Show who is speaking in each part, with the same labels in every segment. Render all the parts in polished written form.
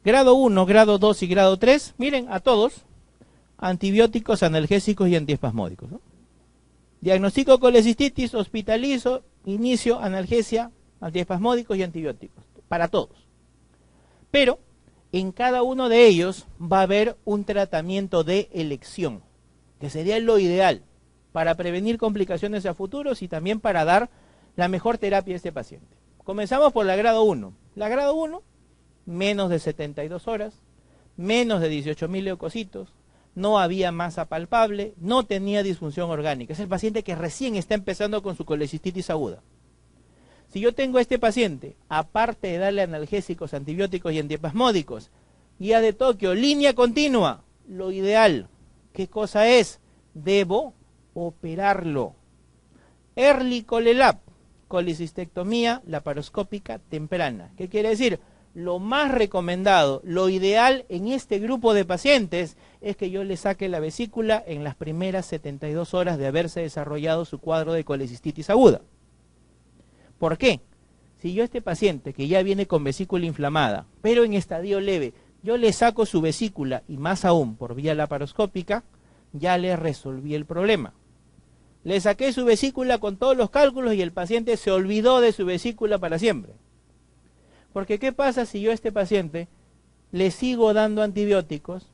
Speaker 1: Grado 1, grado 2 y grado 3, miren, a todos, antibióticos, analgésicos y antiespasmódicos, ¿no? Diagnóstico colecistitis, hospitalizo, inicio, analgesia, antiespasmódicos y antibióticos, para todos. Pero en cada uno de ellos va a haber un tratamiento de elección, que sería lo ideal para prevenir complicaciones a futuros y también para dar la mejor terapia a este paciente. Comenzamos por la grado 1. La grado 1, menos de 72 horas, menos de 18.000 leucocitos, no había masa palpable, no tenía disfunción orgánica. Es el paciente que recién está empezando con su colecistitis aguda. Si yo tengo a este paciente, aparte de darle analgésicos, antibióticos y antiespasmódicos, guía de Tokio, línea continua, lo ideal, ¿qué cosa es? Debo operarlo. Early ColeLab, colecistectomía laparoscópica temprana. ¿Qué quiere decir? Lo más recomendado, lo ideal en este grupo de pacientes es que yo le saque la vesícula en las primeras 72 horas de haberse desarrollado su cuadro de colecistitis aguda. ¿Por qué? Si yo a este paciente que ya viene con vesícula inflamada, pero en estadio leve, yo le saco su vesícula y más aún por vía laparoscópica, ya le resolví el problema. Le saqué su vesícula con todos los cálculos y el paciente se olvidó de su vesícula para siempre. Porque ¿qué pasa si yo a este paciente le sigo dando antibióticos?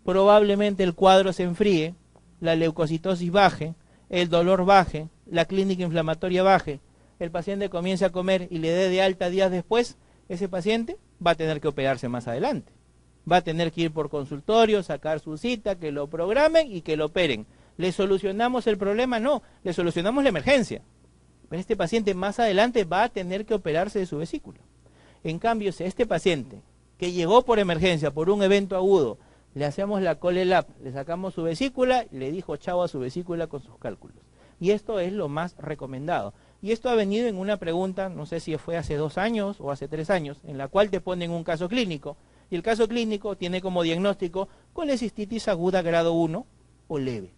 Speaker 1: Probablemente el cuadro se enfríe, la leucocitosis baje, el dolor baje, la clínica inflamatoria baje, el paciente comience a comer y le dé de alta días después, ese paciente va a tener que operarse más adelante. Va a tener que ir por consultorio, sacar su cita, que lo programen y que lo operen. ¿Le solucionamos el problema? No, le solucionamos la emergencia. Pero este paciente más adelante va a tener que operarse de su vesícula. En cambio, si a este paciente que llegó por emergencia, por un evento agudo, le hacemos la ColeLab, le sacamos su vesícula, le dijo chao a su vesícula con sus cálculos. Y esto es lo más recomendado. Y esto ha venido en una pregunta, no sé si fue hace 2 años o hace 3 años, en la cual te ponen un caso clínico. Y el caso clínico tiene como diagnóstico colecistitis aguda grado 1 o leve.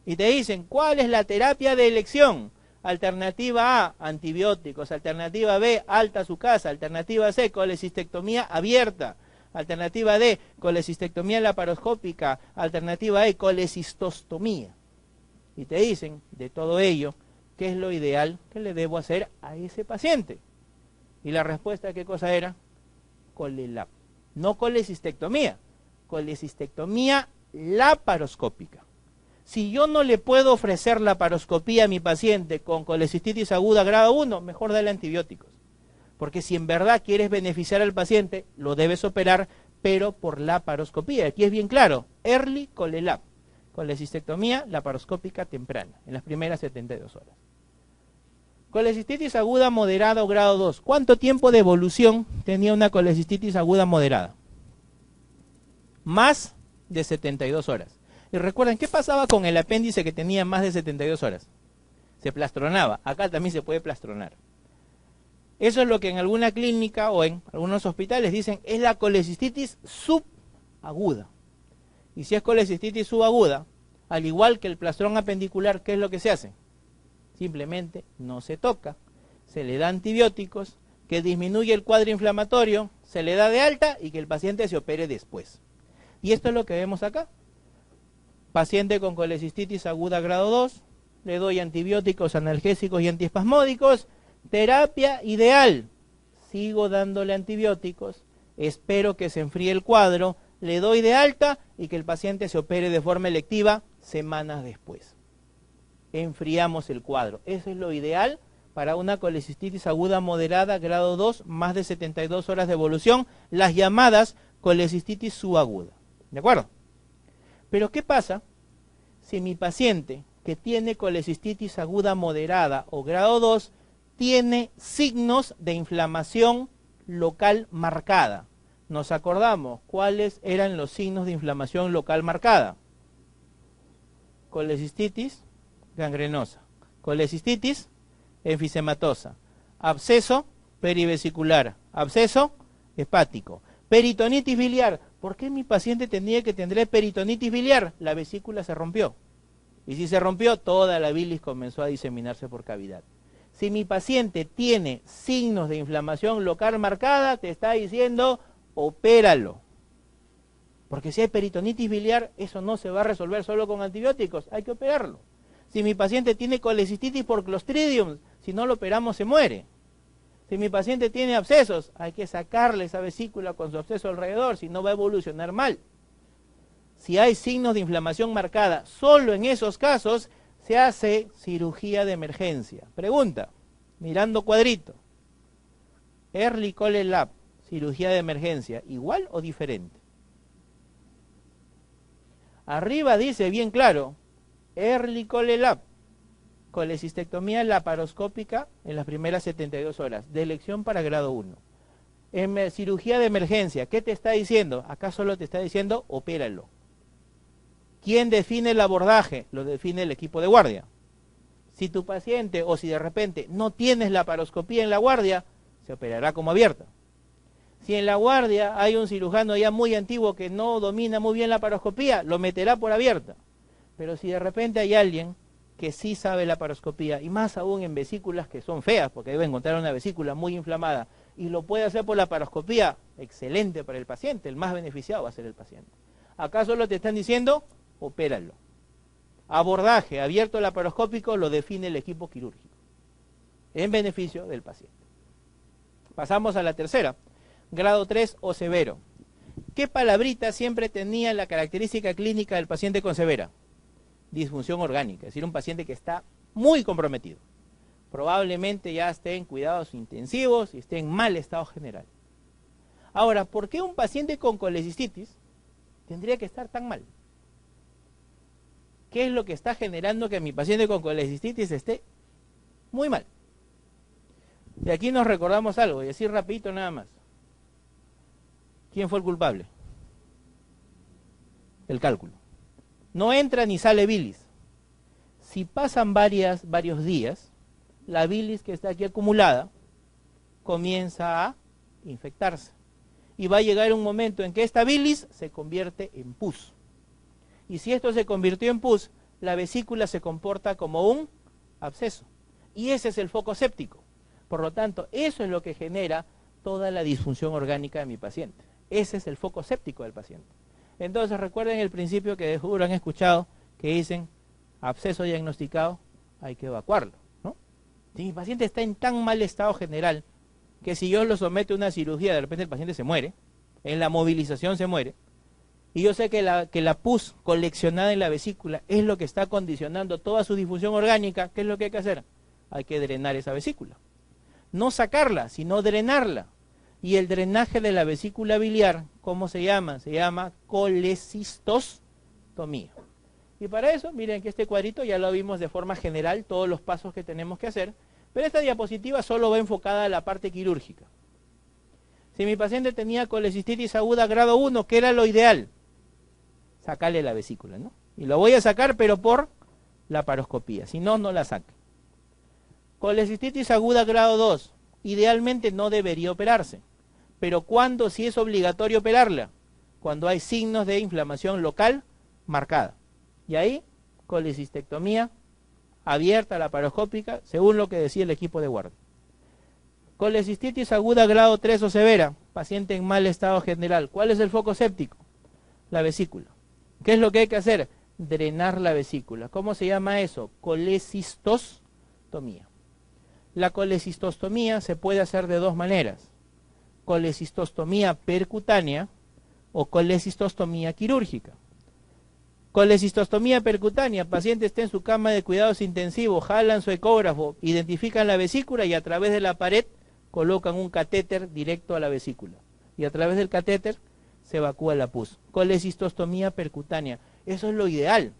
Speaker 1: Y te dicen, ¿cuál es la terapia de elección? Alternativa A, antibióticos. Alternativa B, alta a su casa. Alternativa C, colecistectomía abierta. Alternativa D, colecistectomía laparoscópica. Alternativa E, colecistostomía. Y te dicen, de todo ello, ¿qué es lo ideal que le debo hacer a ese paciente? Y la respuesta, ¿qué cosa era? ColeLab. No colecistectomía, colecistectomía laparoscópica. Si yo no le puedo ofrecer laparoscopía a mi paciente con colecistitis aguda grado 1, mejor dale antibióticos. Porque si en verdad quieres beneficiar al paciente, lo debes operar, pero por laparoscopía. Aquí es bien claro, Early ColeLab, colecistectomía laparoscópica temprana, en las primeras 72 horas. Colecistitis aguda moderada o grado 2. ¿Cuánto tiempo de evolución tenía una colecistitis aguda moderada? Más de 72 horas. Y recuerden, ¿qué pasaba con el apéndice que tenía más de 72 horas? Se plastronaba. Acá también se puede plastronar. Eso es lo que en alguna clínica o en algunos hospitales dicen es la colecistitis subaguda. Y si es colecistitis subaguda, al igual que el plastrón apendicular, ¿qué es lo que se hace? Simplemente no se toca, se le da antibióticos, que disminuye el cuadro inflamatorio, se le da de alta y que el paciente se opere después. Y esto es lo que vemos acá. Paciente con colecistitis aguda grado 2, le doy antibióticos, analgésicos y antiespasmódicos, terapia ideal. Sigo dándole antibióticos, espero que se enfríe el cuadro, le doy de alta y que el paciente se opere de forma electiva semanas después. Enfriamos el cuadro. Eso es lo ideal para una colecistitis aguda moderada grado 2, más de 72 horas de evolución, las llamadas colecistitis subaguda. ¿De acuerdo? Pero ¿qué pasa si mi paciente que tiene colecistitis aguda moderada o grado 2 tiene signos de inflamación local marcada? Nos acordamos cuáles eran los signos de inflamación local marcada. Colecistitis gangrenosa, colecistitis enfisematosa, absceso perivesicular, absceso hepático, peritonitis biliar. ¿Por qué mi paciente tenía que tener peritonitis biliar? La vesícula se rompió. Y si se rompió, toda la bilis comenzó a diseminarse por cavidad. Si mi paciente tiene signos de inflamación local marcada, te está diciendo opéralo. Porque si hay peritonitis biliar, eso no se va a resolver solo con antibióticos, hay que operarlo. Si mi paciente tiene colecistitis por Clostridium, si no lo operamos se muere. Si mi paciente tiene abscesos, hay que sacarle esa vesícula con su absceso alrededor, si no va a evolucionar mal. Si hay signos de inflamación marcada, solo en esos casos se hace cirugía de emergencia. Pregunta, mirando cuadrito. Early Cole Lab, cirugía de emergencia, ¿igual o diferente? Arriba dice bien claro, Early Cole Lab, colecistectomía laparoscópica en las primeras 72 horas, de elección para grado 1. En cirugía de emergencia, ¿qué te está diciendo? Acá solo te está diciendo, opéralo. ¿Quién define el abordaje? Lo define el equipo de guardia. Si tu paciente o si de repente no tienes laparoscopía en la guardia, se operará como abierta. Si en la guardia hay un cirujano ya muy antiguo que no domina muy bien la laparoscopía, lo meterá por abierta. Pero si de repente hay alguien que sí sabe la laparoscopía, y más aún en vesículas que son feas, porque debe encontrar una vesícula muy inflamada, y lo puede hacer por la laparoscopía, excelente para el paciente, el más beneficiado va a ser el paciente. Acá solo te están diciendo, opéralo. Abordaje abierto laparoscópico lo define el equipo quirúrgico, en beneficio del paciente. Pasamos a la tercera, grado 3 o severo. ¿Qué palabrita siempre tenía la característica clínica del paciente con severa? Disfunción orgánica, es decir, un paciente que está muy comprometido. Probablemente ya esté en cuidados intensivos y esté en mal estado general. Ahora, ¿por qué un paciente con colecistitis tendría que estar tan mal? ¿Qué es lo que está generando que mi paciente con colecistitis esté muy mal? Y aquí nos recordamos algo, y así rapidito nada más. ¿Quién fue el culpable? El cálculo. No entra ni sale bilis. Si pasan varios días, la bilis que está aquí acumulada comienza a infectarse. Y va a llegar un momento en que esta bilis se convierte en pus. Y si esto se convirtió en pus, la vesícula se comporta como un absceso. Y ese es el foco séptico. Por lo tanto, eso es lo que genera toda la disfunción orgánica de mi paciente. Ese es el foco séptico del paciente. Entonces recuerden el principio que de seguro han escuchado, que dicen, absceso diagnosticado, hay que evacuarlo, ¿no? Si mi paciente está en tan mal estado general, que si yo lo someto a una cirugía, de repente el paciente se muere, en la movilización se muere, y yo sé que la pus coleccionada en la vesícula es lo que está condicionando toda su difusión orgánica, ¿qué es lo que hay que hacer? Hay que drenar esa vesícula. No sacarla, sino drenarla. Y el drenaje de la vesícula biliar, ¿cómo se llama? Se llama colecistostomía. Y para eso, miren que este cuadrito ya lo vimos de forma general, todos los pasos que tenemos que hacer, pero esta diapositiva solo va enfocada a la parte quirúrgica. Si mi paciente tenía colecistitis aguda grado 1, ¿qué era lo ideal? Sacarle la vesícula, ¿no? Y lo voy a sacar, pero por laparoscopía, si no, no la saca. Colecistitis aguda grado 2, idealmente no debería operarse. Pero ¿cuándo sí es obligatorio operarla? Cuando hay signos de inflamación local marcada. Y ahí, colecistectomía abierta laparoscópica, según lo que decía el equipo de guardia. Colecistitis aguda grado 3 o severa, paciente en mal estado general. ¿Cuál es el foco séptico? La vesícula. ¿Qué es lo que hay que hacer? Drenar la vesícula. ¿Cómo se llama eso? Colecistostomía. La colecistostomía se puede hacer de dos maneras. Colecistostomía percutánea o colecistostomía quirúrgica. Colecistostomía percutánea, paciente está en su cama de cuidados intensivos, jalan su ecógrafo, identifican la vesícula y a través de la pared colocan un catéter directo a la vesícula. Y a través del catéter se evacúa la pus. Colecistostomía percutánea. Eso es lo ideal,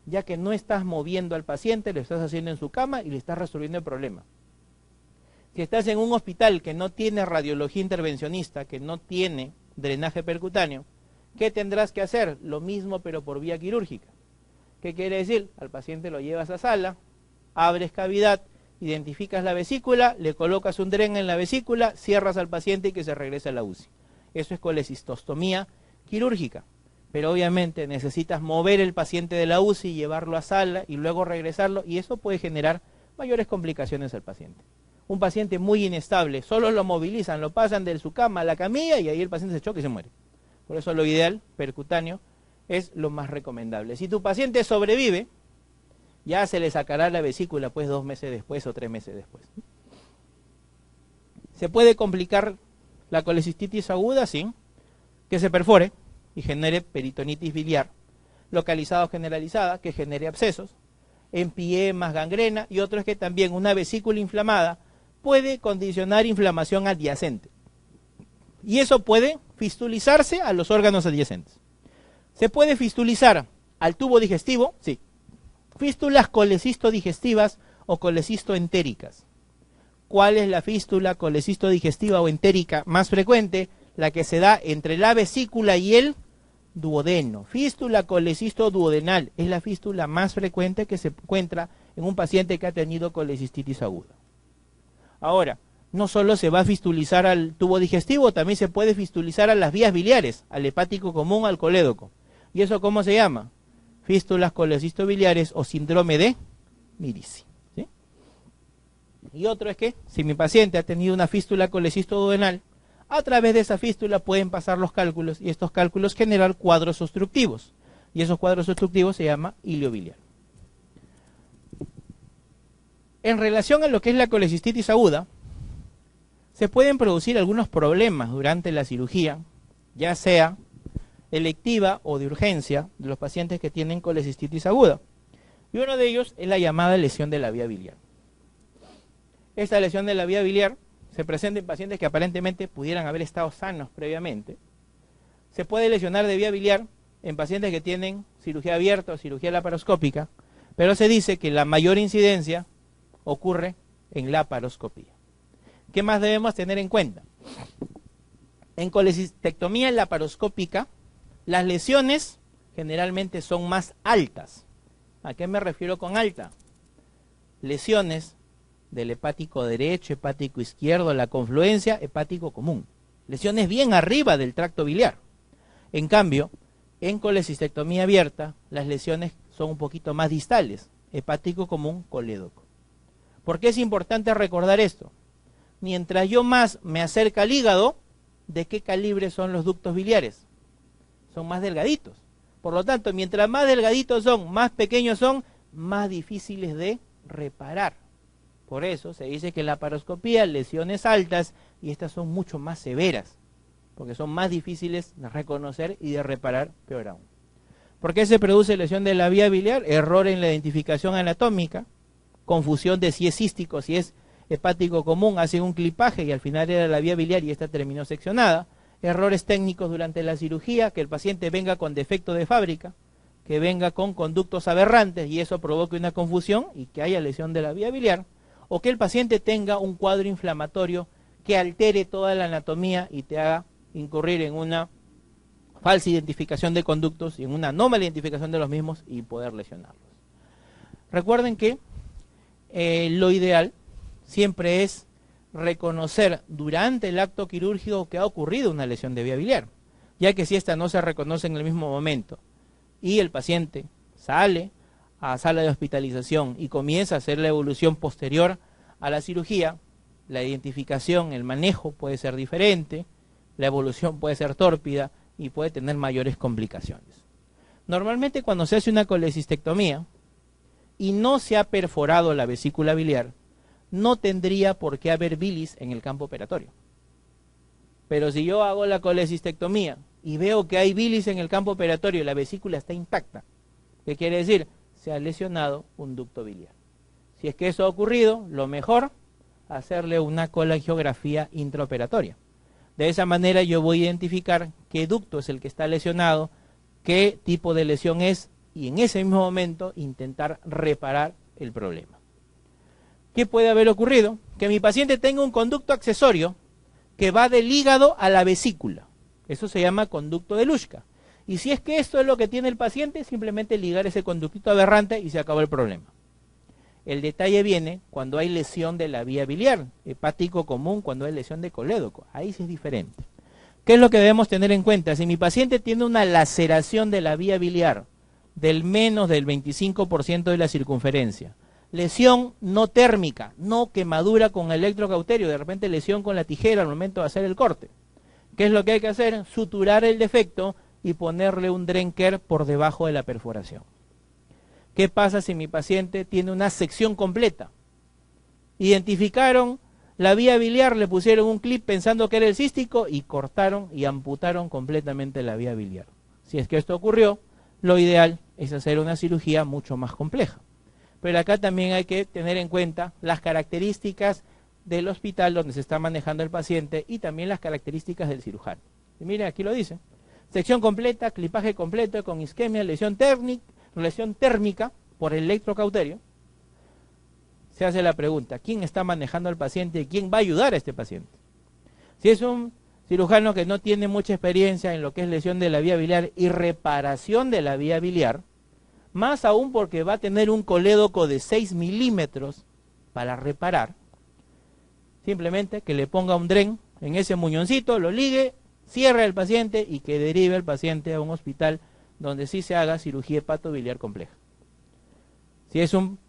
Speaker 1: ya que no estás moviendo al paciente, lo estás haciendo en su cama y le estás resolviendo el problema. Si estás en un hospital que no tiene radiología intervencionista, que no tiene drenaje percutáneo, ¿qué tendrás que hacer? Lo mismo pero por vía quirúrgica. ¿Qué quiere decir? Al paciente lo llevas a sala, abres cavidad, identificas la vesícula, le colocas un dren en la vesícula, cierras al paciente y que se regrese a la UCI. Eso es colecistostomía quirúrgica. Pero obviamente necesitas mover el paciente de la UCI, llevarlo a sala y luego regresarlo, y eso puede generar mayores complicaciones al paciente. un paciente muy inestable, solo lo movilizan, lo pasan de su cama a la camilla y ahí el paciente se choca y se muere. Por eso lo ideal, percutáneo, es lo más recomendable. Si tu paciente sobrevive, ya se le sacará la vesícula pues 2 meses después o 3 meses después. ¿Se puede complicar la colecistitis aguda? Sí. Que se perfore y genere peritonitis biliar, localizada o generalizada, que genere abscesos, empiemas, gangrena, y otro es que también una vesícula inflamada puede condicionar inflamación adyacente. Y eso puede fistulizarse a los órganos adyacentes. ¿Se puede fistulizar al tubo digestivo? Sí. Fístulas colecisto-digestivas o colecisto-entéricas. ¿Cuál es la fístula colecisto-digestiva o entérica más frecuente? La que se da entre la vesícula y el duodeno. Fístula colecisto-duodenal es la fístula más frecuente que se encuentra en un paciente que ha tenido colecistitis aguda. Ahora, no solo se va a fistulizar al tubo digestivo, también se puede fistulizar a las vías biliares, al hepático común, al colédoco. ¿Y eso cómo se llama? Fístulas colecistobiliares o síndrome de Mirici. ¿Sí? Y otro es que, si mi paciente ha tenido una fístula colecistoduodenal, a través de esa fístula pueden pasar los cálculos y estos cálculos generar cuadros obstructivos. Y esos cuadros obstructivos se llama ilio biliar. En relación a lo que es la colecistitis aguda, se pueden producir algunos problemas durante la cirugía, ya sea electiva o de urgencia, de los pacientes que tienen colecistitis aguda. Y uno de ellos es la llamada lesión de la vía biliar. Esta lesión de la vía biliar se presenta en pacientes que aparentemente pudieran haber estado sanos previamente. Se puede lesionar de vía biliar en pacientes que tienen cirugía abierta o cirugía laparoscópica, pero se dice que la mayor incidencia ocurre en laparoscopía. ¿Qué más debemos tener en cuenta? En colecistectomía laparoscópica, las lesiones generalmente son más altas. ¿A qué me refiero con alta? Lesiones del hepático derecho, hepático izquierdo, la confluencia, hepático común. Lesiones bien arriba del tracto biliar. En cambio, en colecistectomía abierta, las lesiones son un poquito más distales, hepático común, colédoco. ¿Por qué es importante recordar esto? Mientras yo más me acerca al hígado, ¿de qué calibre son los ductos biliares? Son más delgaditos. Por lo tanto, mientras más delgaditos son, más pequeños son, más difíciles de reparar. Por eso se dice que en la laparoscopía, lesiones altas, y estas son mucho más severas, porque son más difíciles de reconocer y de reparar, peor aún. ¿Por qué se produce lesión de la vía biliar? Error en la identificación anatómica, confusión de si es cístico, si es hepático común, hacen un clipaje y al final era la vía biliar y esta terminó seccionada. Errores técnicos durante la cirugía, que el paciente venga con defecto de fábrica, que venga con conductos aberrantes y eso provoque una confusión y que haya lesión de la vía biliar, o que el paciente tenga un cuadro inflamatorio que altere toda la anatomía y te haga incurrir en una falsa identificación de conductos y en una anómala identificación de los mismos y poder lesionarlos. Recuerden que lo ideal siempre es reconocer durante el acto quirúrgico que ha ocurrido una lesión de vía biliar, ya que si esta no se reconoce en el mismo momento y el paciente sale a sala de hospitalización y comienza a hacer la evolución posterior a la cirugía, la identificación, el manejo puede ser diferente, la evolución puede ser tórpida y puede tener mayores complicaciones. Normalmente cuando se hace una colecistectomía y no se ha perforado la vesícula biliar, no tendría por qué haber bilis en el campo operatorio. Pero si yo hago la colecistectomía y veo que hay bilis en el campo operatorio y la vesícula está intacta, ¿qué quiere decir? Se ha lesionado un ducto biliar. Si es que eso ha ocurrido, lo mejor, hacerle una colangiografía intraoperatoria. De esa manera yo voy a identificar qué ducto es el que está lesionado, qué tipo de lesión es y en ese mismo momento intentar reparar el problema. ¿Qué puede haber ocurrido? Que mi paciente tenga un conducto accesorio que va del hígado a la vesícula. Eso se llama conducto de Luschka. Y si es que esto es lo que tiene el paciente, simplemente ligar ese conductito aberrante y se acabó el problema. El detalle viene cuando hay lesión de la vía biliar, hepático común, cuando hay lesión de colédoco. Ahí sí es diferente. ¿Qué es lo que debemos tener en cuenta? Si mi paciente tiene una laceración de la vía biliar del menos del 25% de la circunferencia, lesión no térmica, no quemadura con electrocauterio, de repente lesión con la tijera al momento de hacer el corte. ¿Qué es lo que hay que hacer? Suturar el defecto y ponerle un Drenker por debajo de la perforación. ¿Qué pasa si mi paciente tiene una sección completa? Identificaron la vía biliar, le pusieron un clip pensando que era el cístico y cortaron y amputaron completamente la vía biliar. Si es que esto ocurrió, lo ideal es hacer una cirugía mucho más compleja. Pero acá también hay que tener en cuenta las características del hospital donde se está manejando el paciente y también las características del cirujano. Y miren, aquí lo dice. Sección completa, clipaje completo con isquemia, lesión térmica por electrocauterio. Se hace la pregunta, ¿quién está manejando al paciente y quién va a ayudar a este paciente? Si es un cirujano que no tiene mucha experiencia en lo que es lesión de la vía biliar y reparación de la vía biliar, más aún porque va a tener un colédoco de 6 milímetros para reparar, simplemente que le ponga un dren en ese muñoncito, lo ligue, cierre al paciente y que derive al paciente a un hospital donde sí se haga cirugía hepatobiliar compleja. Si es un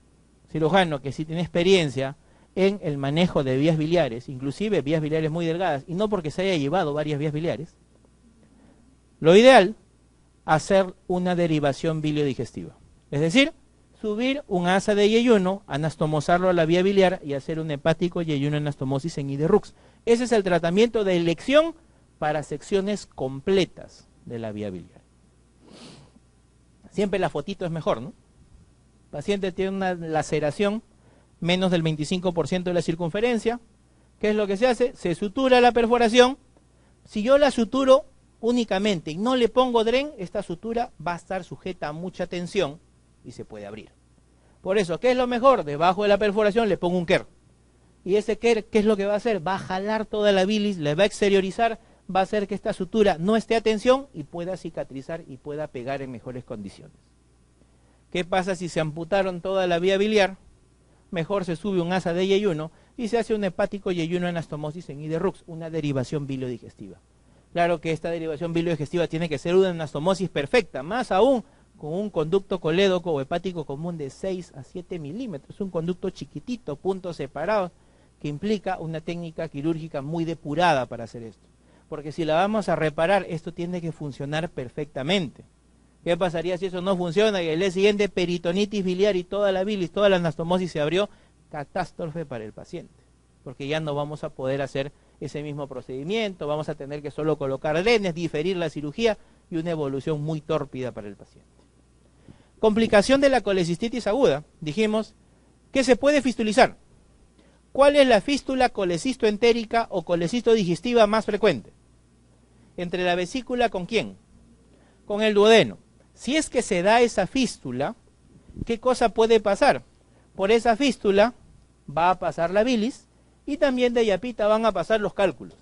Speaker 1: cirujano que sí tiene experiencia en el manejo de vías biliares, inclusive vías biliares muy delgadas, y no porque se haya llevado varias vías biliares, lo ideal, hacer una derivación biliodigestiva. Es decir, subir un asa de yeyuno, anastomosarlo a la vía biliar y hacer un hepático yeyuno anastomosis en IDRUX. Ese es el tratamiento de elección para secciones completas de la vía biliar. Siempre la fotito es mejor, ¿no? El paciente tiene una laceración menos del 25% de la circunferencia. ¿Qué es lo que se hace? Se sutura la perforación. Si yo la suturo únicamente y no le pongo dren, esta sutura va a estar sujeta a mucha tensión y se puede abrir. Por eso, ¿qué es lo mejor? Debajo de la perforación le pongo un KER. Y ese KER, ¿qué es lo que va a hacer? Va a jalar toda la bilis, le va a exteriorizar, va a hacer que esta sutura no esté a tensión y pueda cicatrizar y pueda pegar en mejores condiciones. ¿Qué pasa si se amputaron toda la vía biliar? Mejor se sube un asa de yeyuno y se hace un hepático yeyuno anastomosis en IDRUX, una derivación biliodigestiva. Claro que esta derivación biliodigestiva tiene que ser una anastomosis perfecta, más aún con un conducto colédoco o hepático común de 6 a 7 milímetros, un conducto chiquitito, puntos separados, que implica una técnica quirúrgica muy depurada para hacer esto. Porque si la vamos a reparar, esto tiene que funcionar perfectamente. ¿Qué pasaría si eso no funciona y el día siguiente peritonitis biliar y toda la bilis, toda la anastomosis se abrió? Catástrofe para el paciente, porque ya no vamos a poder hacer ese mismo procedimiento, vamos a tener que solo colocar drenes, diferir la cirugía y una evolución muy tórpida para el paciente. Complicación de la colecistitis aguda. Dijimos que se puede fistulizar. ¿Cuál es la fístula colecistoentérica o colecistodigestiva más frecuente? ¿Entre la vesícula con quién? Con el duodeno. Si es que se da esa fístula, ¿qué cosa puede pasar? Por esa fístula va a pasar la bilis y también de yapita van a pasar los cálculos.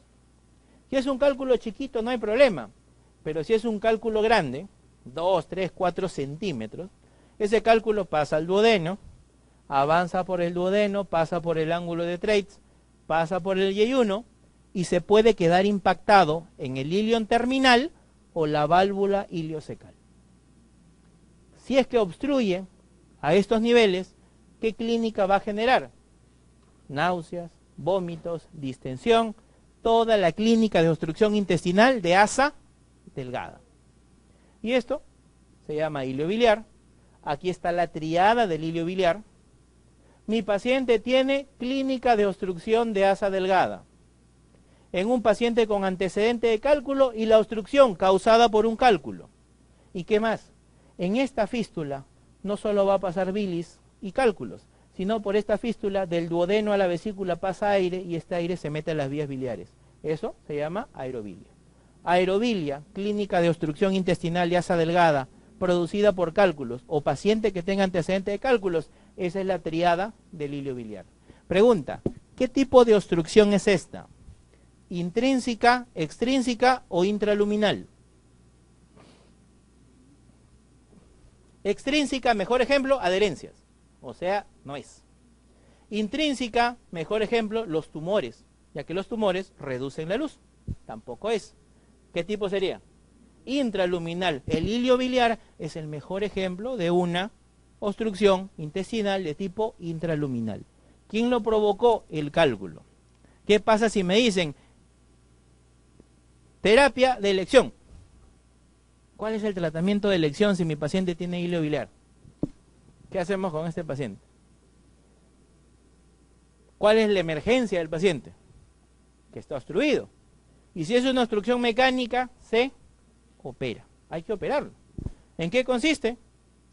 Speaker 1: Si es un cálculo chiquito no hay problema, pero si es un cálculo grande, 2, 3, 4 centímetros, ese cálculo pasa al duodeno, avanza por el duodeno, pasa por el ángulo de Treitz, pasa por el yeyuno y se puede quedar impactado en el ilion terminal o la válvula iliocecal. Si es que obstruye a estos niveles, ¿qué clínica va a generar? Náuseas, vómitos, distensión, toda la clínica de obstrucción intestinal de asa delgada. Y esto se llama ilio biliar. Aquí está la triada del ilio biliar. Mi paciente tiene clínica de obstrucción de asa delgada. En un paciente con antecedente de cálculo y la obstrucción causada por un cálculo. ¿Y qué más? En esta fístula no solo va a pasar bilis y cálculos, sino por esta fístula del duodeno a la vesícula pasa aire y este aire se mete a las vías biliares. Eso se llama aerobilia. Aerobilia, clínica de obstrucción intestinal de asa delgada, producida por cálculos o paciente que tenga antecedente de cálculos, esa es la triada del ilio biliar. Pregunta, ¿qué tipo de obstrucción es esta? ¿Intrínseca, extrínseca o intraluminal? Extrínseca, mejor ejemplo, adherencias, o sea, no es. Intrínseca, mejor ejemplo, los tumores, ya que los tumores reducen la luz, tampoco es. ¿Qué tipo sería? Intraluminal. El ilio biliar es el mejor ejemplo de una obstrucción intestinal de tipo intraluminal. ¿Quién lo provocó? El cálculo. ¿Qué pasa si me dicen terapia de elección? ¿Cuál es el tratamiento de elección si mi paciente tiene hilo biliar? ¿Qué hacemos con este paciente? ¿Cuál es la emergencia del paciente? Que está obstruido. Y si es una obstrucción mecánica, se opera. Hay que operarlo. ¿En qué consiste?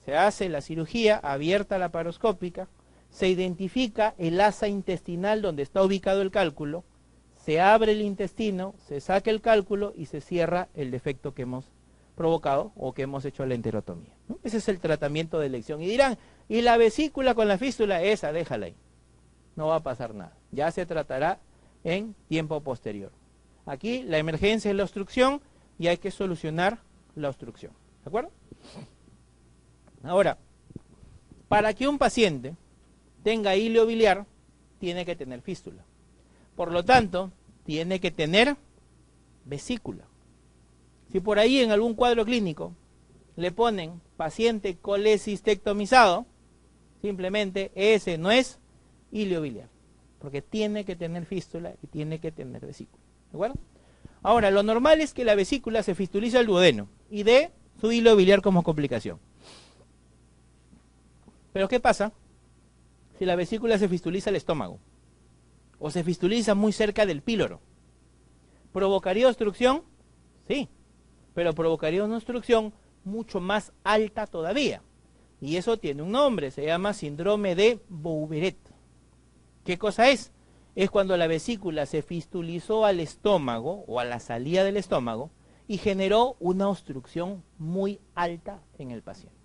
Speaker 1: Se hace la cirugía abierta laparoscópica, se identifica el asa intestinal donde está ubicado el cálculo, se abre el intestino, se saca el cálculo y se cierra el defecto que hemos provocado o que hemos hecho la enterotomía, ¿no? Ese es el tratamiento de elección. Y dirán, ¿y la vesícula con la fístula? Esa, déjala ahí. No va a pasar nada. Ya se tratará en tiempo posterior. Aquí la emergencia es la obstrucción y hay que solucionar la obstrucción. ¿De acuerdo? Ahora, para que un paciente tenga hilo biliar, tiene que tener fístula. Por lo tanto, tiene que tener vesícula. Si por ahí en algún cuadro clínico le ponen paciente colecistectomizado, simplemente ese no es hilo biliar, porque tiene que tener fístula y tiene que tener vesícula. ¿De acuerdo? Ahora, lo normal es que la vesícula se fistulice al duodeno y dé su hilo biliar como complicación. Pero ¿qué pasa si la vesícula se fistuliza al estómago o se fistuliza muy cerca del píloro? ¿Provocaría obstrucción? Sí, pero provocaría una obstrucción mucho más alta todavía. Y eso tiene un nombre, se llama síndrome de Bouveret. ¿Qué cosa es? Es cuando la vesícula se fistulizó al estómago o a la salida del estómago y generó una obstrucción muy alta en el paciente.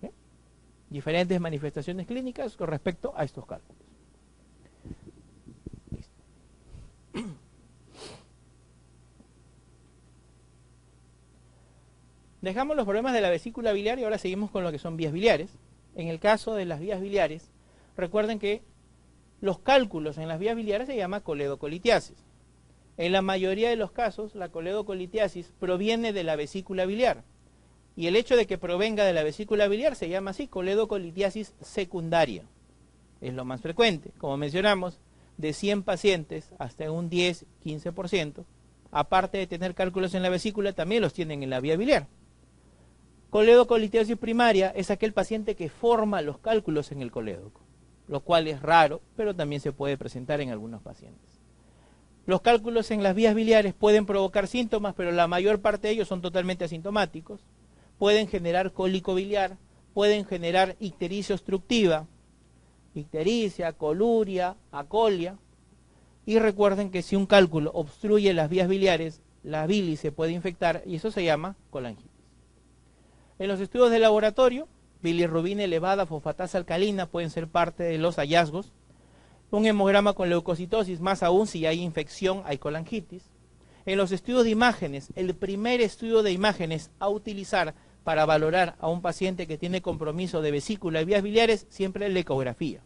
Speaker 1: ¿Bien? Diferentes manifestaciones clínicas con respecto a estos cálculos. Listo. Dejamos los problemas de la vesícula biliar y ahora seguimos con lo que son vías biliares. En el caso de las vías biliares, recuerden que los cálculos en las vías biliares se llama coledocolitiasis. En la mayoría de los casos, la coledocolitiasis proviene de la vesícula biliar. Y el hecho de que provenga de la vesícula biliar se llama así, coledocolitiasis secundaria. Es lo más frecuente. Como mencionamos, de 100 pacientes, hasta un 10-15%, aparte de tener cálculos en la vesícula, también los tienen en la vía biliar. Coledocolitiasis primaria es aquel paciente que forma los cálculos en el colédoco, lo cual es raro, pero también se puede presentar en algunos pacientes. Los cálculos en las vías biliares pueden provocar síntomas, pero la mayor parte de ellos son totalmente asintomáticos. Pueden generar cólico biliar, pueden generar ictericia obstructiva, ictericia, coluria, acolia. Y recuerden que si un cálculo obstruye las vías biliares, la bilis se puede infectar y eso se llama colangitis. En los estudios de laboratorio, bilirrubina elevada, fosfatasa alcalina pueden ser parte de los hallazgos. Un hemograma con leucocitosis, más aún si hay infección, hay colangitis. En los estudios de imágenes, el primer estudio de imágenes a utilizar para valorar a un paciente que tiene compromiso de vesícula y vías biliares, siempre es la ecografía.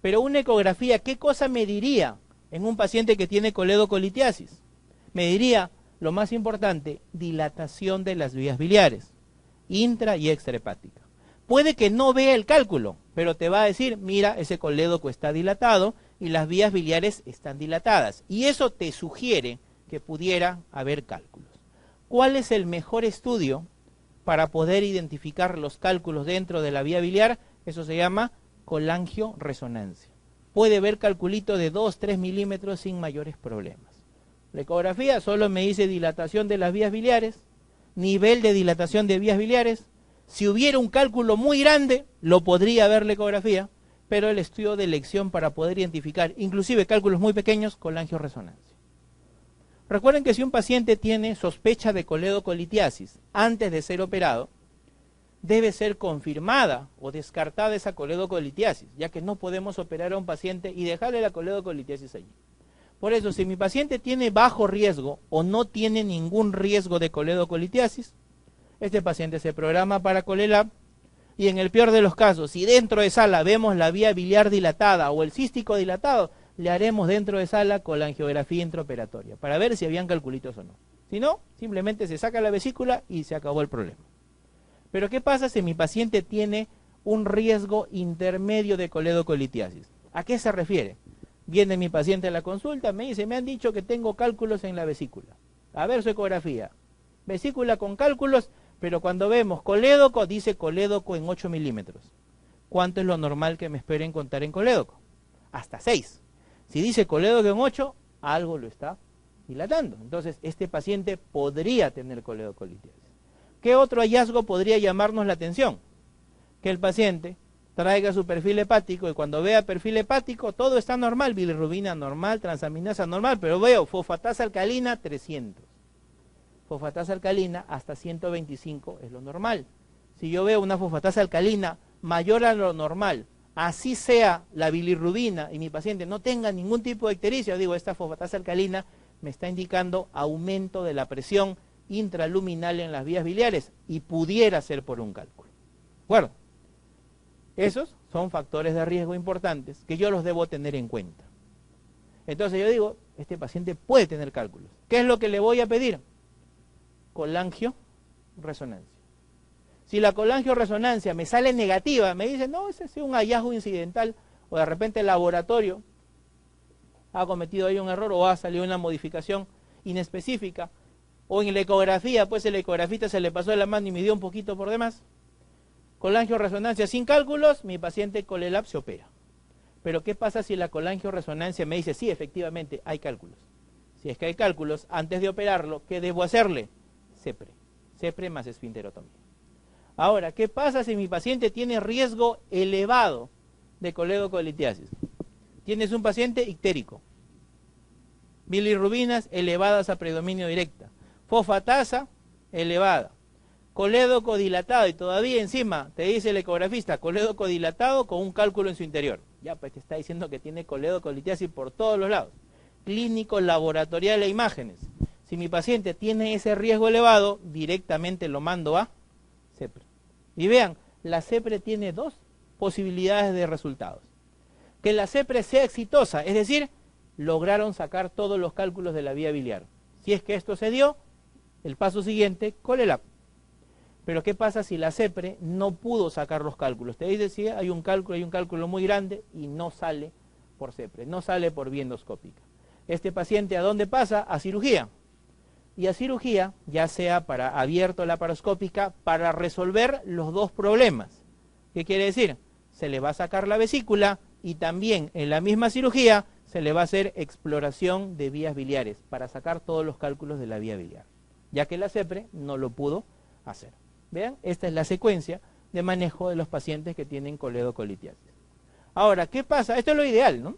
Speaker 1: Pero una ecografía, ¿qué cosa mediría en un paciente que tiene coledocolitiasis? Mediría, lo más importante, dilatación de las vías biliares, intra y extrahepática. Puede que no vea el cálculo, pero te va a decir, mira, ese colédoco está dilatado y las vías biliares están dilatadas. Y eso te sugiere que pudiera haber cálculos. ¿Cuál es el mejor estudio para poder identificar los cálculos dentro de la vía biliar? Eso se llama colangioresonancia. Puede ver calculito de 2-3 milímetros sin mayores problemas. La ecografía solo me dice dilatación de las vías biliares, nivel de dilatación de vías biliares. Si hubiera un cálculo muy grande, lo podría ver la ecografía, pero el estudio de elección para poder identificar, inclusive cálculos muy pequeños, colangioresonancia. Recuerden que si un paciente tiene sospecha de coledocolitiasis antes de ser operado, debe ser confirmada o descartada esa coledocolitiasis, ya que no podemos operar a un paciente y dejarle la coledocolitiasis allí. Por eso, si mi paciente tiene bajo riesgo o no tiene ningún riesgo de coledocolitiasis, este paciente se programa para Colelab y en el peor de los casos, si dentro de sala vemos la vía biliar dilatada o el cístico dilatado, le haremos dentro de sala colangiografía intraoperatoria para ver si habían calculitos o no. Si no, simplemente se saca la vesícula y se acabó el problema. Pero ¿qué pasa si mi paciente tiene un riesgo intermedio de coledocolitiasis. ¿A qué se refiere? Viene mi paciente a la consulta, me dice, me han dicho que tengo cálculos en la vesícula. A ver su ecografía. Vesícula con cálculos, pero cuando vemos colédoco, dice colédoco en 8 milímetros. ¿Cuánto es lo normal que me esperen contar en colédoco? Hasta 6. Si dice colédoco en 8, algo lo está dilatando. Entonces, este paciente podría tener coledocolitiasis. ¿Qué otro hallazgo podría llamarnos la atención? Que el paciente traiga su perfil hepático y cuando vea perfil hepático todo está normal, bilirrubina normal, transaminasa normal, pero veo fosfatasa alcalina 300. Fosfatasa alcalina hasta 125 es lo normal. Si yo veo una fosfatasa alcalina mayor a lo normal, así sea la bilirrubina y mi paciente no tenga ningún tipo de ictericia, digo, esta fosfatasa alcalina me está indicando aumento de la presión intraluminal en las vías biliares y pudiera ser por un cálculo. ¿De acuerdo? Esos son factores de riesgo importantes que yo los debo tener en cuenta. Entonces yo digo, este paciente puede tener cálculos. ¿Qué es lo que le voy a pedir? Colangio-resonancia. Si la colangio-resonancia me sale negativa, me dice, no, ese es un hallazgo incidental, o de repente el laboratorio ha cometido ahí un error, o ha salido una modificación inespecífica, o en la ecografía, pues el ecografista se le pasó de la mano y midió un poquito por demás. Colangio-resonancia sin cálculos, mi paciente Colelab se opera. Pero ¿qué pasa si la colangio-resonancia me dice, sí, efectivamente, hay cálculos? Si es que hay cálculos, antes de operarlo, ¿qué debo hacerle? CEPRE. CEPRE más esfinterotomía. Ahora, ¿qué pasa si mi paciente tiene riesgo elevado de coledocolitiasis? Tienes un paciente ictérico, bilirrubinas elevadas a predominio directa, fosfatasa elevada, colédoco dilatado y todavía encima te dice el ecografista colédoco dilatado con un cálculo en su interior. Ya pues te está diciendo que tiene coledocolitiasis por todos los lados. Clínico, laboratorial e imágenes. Si mi paciente tiene ese riesgo elevado, directamente lo mando a CEPRE. Y vean, la CEPRE tiene dos posibilidades de resultados. Que la CEPRE sea exitosa, es decir, lograron sacar todos los cálculos de la vía biliar. Si es que esto se dio, el paso siguiente, Colelab. Pero ¿qué pasa si la CEPRE no pudo sacar los cálculos? Te dice, sí, hay un cálculo muy grande y no sale por CEPRE, no sale por vía endoscópica. Este paciente, ¿a dónde pasa? A cirugía. Y a cirugía, ya sea para abierto laparoscópica, para resolver los dos problemas. ¿Qué quiere decir? Se le va a sacar la vesícula y también en la misma cirugía se le va a hacer exploración de vías biliares para sacar todos los cálculos de la vía biliar, ya que la CEPRE no lo pudo hacer. Vean, esta es la secuencia de manejo de los pacientes que tienen coledocolitiasis. Ahora, ¿qué pasa? Esto es lo ideal, ¿no?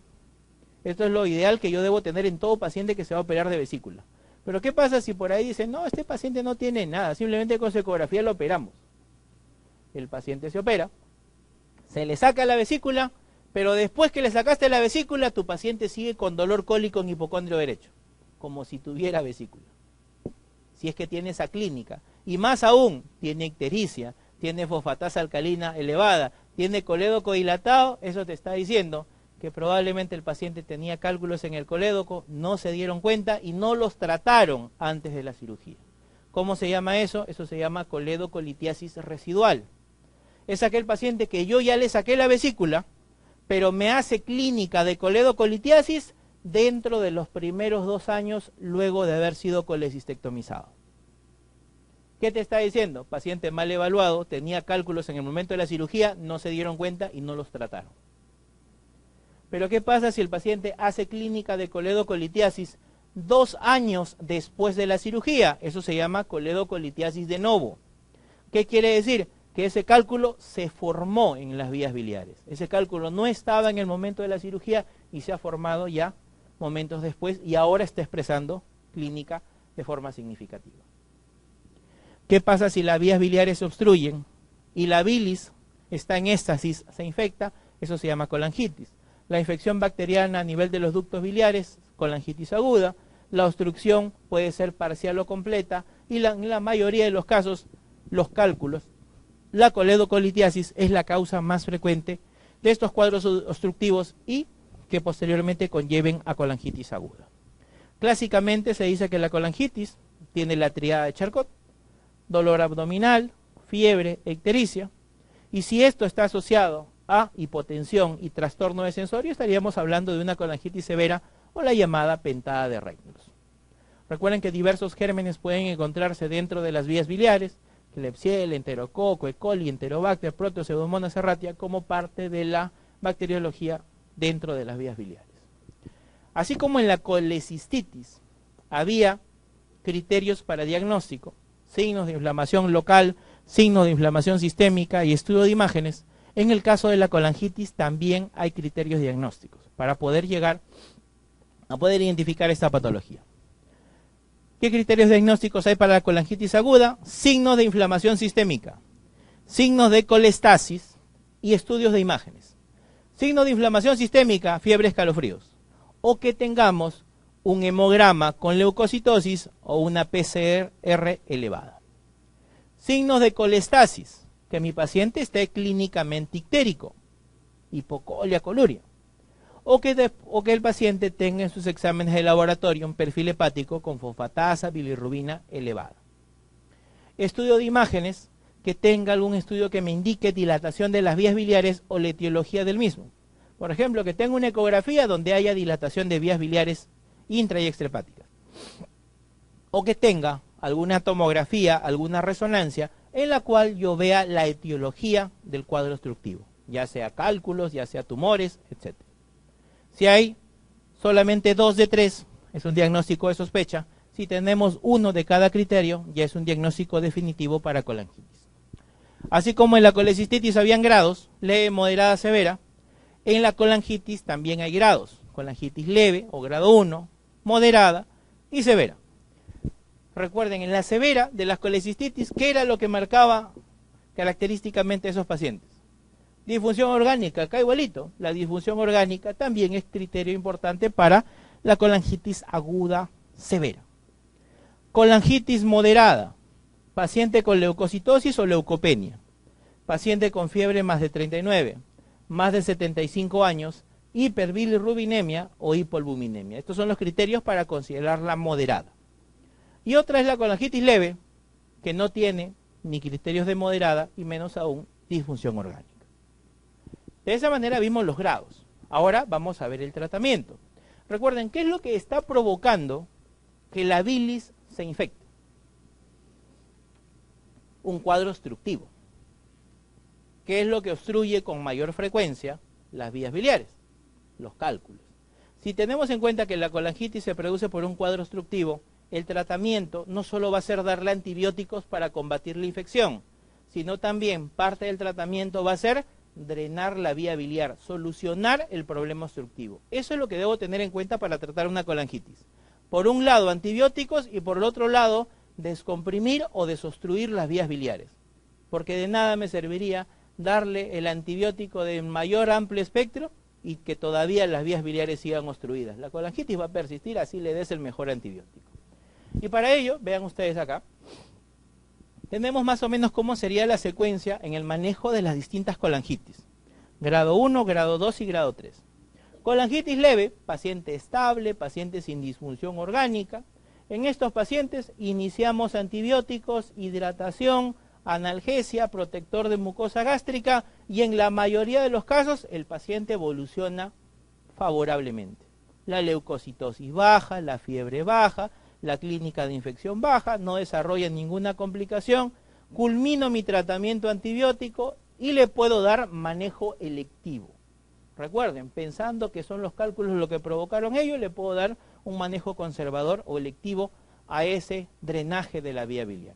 Speaker 1: Esto es lo ideal que yo debo tener en todo paciente que se va a operar de vesícula. Pero ¿qué pasa si por ahí dicen, no, este paciente no tiene nada, simplemente con su ecografía lo operamos? El paciente se opera, se le saca la vesícula, pero después que le sacaste la vesícula, tu paciente sigue con dolor cólico en hipocondrio derecho, como si tuviera vesícula. Si es que tiene esa clínica. Y más aún, tiene ictericia, tiene fosfatasa alcalina elevada, tiene colédoco dilatado, eso te está diciendo que probablemente el paciente tenía cálculos en el colédoco, no se dieron cuenta y no los trataron antes de la cirugía. ¿Cómo se llama eso? Eso se llama coledocolitiasis residual. Es aquel paciente que yo ya le saqué la vesícula, pero me hace clínica de coledocolitiasis dentro de los primeros 2 años luego de haber sido colecistectomizado. ¿Qué te está diciendo? Paciente mal evaluado, tenía cálculos en el momento de la cirugía, no se dieron cuenta y no los trataron. Pero ¿qué pasa si el paciente hace clínica de coledocolitiasis 2 años después de la cirugía? Eso se llama coledocolitiasis de novo. ¿Qué quiere decir? Que ese cálculo se formó en las vías biliares. Ese cálculo no estaba en el momento de la cirugía y se ha formado ya momentos después y ahora está expresando clínica de forma significativa. ¿Qué pasa si las vías biliares se obstruyen y la bilis está en éstasis, se infecta? Eso se llama colangitis. La infección bacteriana a nivel de los ductos biliares, colangitis aguda. La obstrucción puede ser parcial o completa y en la mayoría de los casos, los cálculos. La coledocolitiasis es la causa más frecuente de estos cuadros obstructivos y que posteriormente conlleven a colangitis aguda. Clásicamente se dice que la colangitis tiene la triada de Charcot, dolor abdominal, fiebre, ictericia, Y si esto está asociado a hipotensión y trastorno de sensorio, estaríamos hablando de una colangitis severa o la llamada pentada de Reynolds. Recuerden que diversos gérmenes pueden encontrarse dentro de las vías biliares, Klebsiella, Enterococo, E. coli, Enterobacter, Proteo, Pseudomonas serratia, como parte de la bacteriología dentro de las vías biliares. Así como en la colecistitis había criterios para diagnóstico, signos de inflamación local, signos de inflamación sistémica y estudio de imágenes, en el caso de la colangitis también hay criterios diagnósticos para poder llegar a poder identificar esta patología. ¿Qué criterios diagnósticos hay para la colangitis aguda? Signos de inflamación sistémica, signos de colestasis y estudios de imágenes. Signos de inflamación sistémica, fiebre, escalofríos. O que tengamos un hemograma con leucocitosis o una PCR elevada. Signos de colestasis, que mi paciente esté clínicamente ictérico, hipocolia, coluria. O que el paciente tenga en sus exámenes de laboratorio un perfil hepático con fosfatasa, bilirrubina elevada. Estudio de imágenes, que tenga algún estudio que me indique dilatación de las vías biliares o la etiología del mismo. Por ejemplo, que tenga una ecografía donde haya dilatación de vías biliares intra y extrahepáticas. O que tenga alguna tomografía, alguna resonancia, en la cual yo vea la etiología del cuadro obstructivo, ya sea cálculos, ya sea tumores, etc. Si hay solamente 2 de 3, es un diagnóstico de sospecha. Si tenemos 1 de cada criterio, ya es un diagnóstico definitivo para colangitis. Así como en la colecistitis habían grados, leve, moderada, severa, en la colangitis también hay grados. Colangitis leve o grado 1, moderada y severa. Recuerden, en la severa de las colecistitis, ¿qué era lo que marcaba característicamente a esos pacientes? Disfunción orgánica, acá igualito. La disfunción orgánica también es criterio importante para la colangitis aguda severa. Colangitis moderada, paciente con leucocitosis o leucopenia, paciente con fiebre más de 39, más de 75 años, hiperbilirrubinemia o hipoalbuminemia. Estos son los criterios para considerarla moderada. Y otra es la colangitis leve, que no tiene ni criterios de moderada y menos aún disfunción orgánica. De esa manera vimos los grados. Ahora vamos a ver el tratamiento. Recuerden, ¿qué es lo que está provocando que la bilis se infecte? Un cuadro obstructivo. ¿Qué es lo que obstruye con mayor frecuencia las vías biliares? Los cálculos. Si tenemos en cuenta que la colangitis se produce por un cuadro obstructivo, el tratamiento no solo va a ser darle antibióticos para combatir la infección, sino también parte del tratamiento va a ser drenar la vía biliar, solucionar el problema obstructivo. Eso es lo que debo tener en cuenta para tratar una colangitis. Por un lado, antibióticos y por el otro lado, descomprimir o desobstruir las vías biliares. Porque de nada me serviría darle el antibiótico de mayor amplio espectro y que todavía las vías biliares sigan obstruidas. La colangitis va a persistir, así le des el mejor antibiótico. Y para ello, vean ustedes acá, tenemos más o menos cómo sería la secuencia en el manejo de las distintas colangitis. Grado 1, grado 2 y grado 3. Colangitis leve, paciente estable, paciente sin disfunción orgánica. En estos pacientes iniciamos antibióticos, hidratación, analgesia, protector de mucosa gástrica y en la mayoría de los casos el paciente evoluciona favorablemente. La leucocitosis baja, la fiebre baja, la clínica de infección baja, no desarrolla ninguna complicación, culmino mi tratamiento antibiótico y le puedo dar manejo electivo. Recuerden, pensando que son los cálculos lo que provocaron ello, le puedo dar un manejo conservador o electivo a ese drenaje de la vía biliar.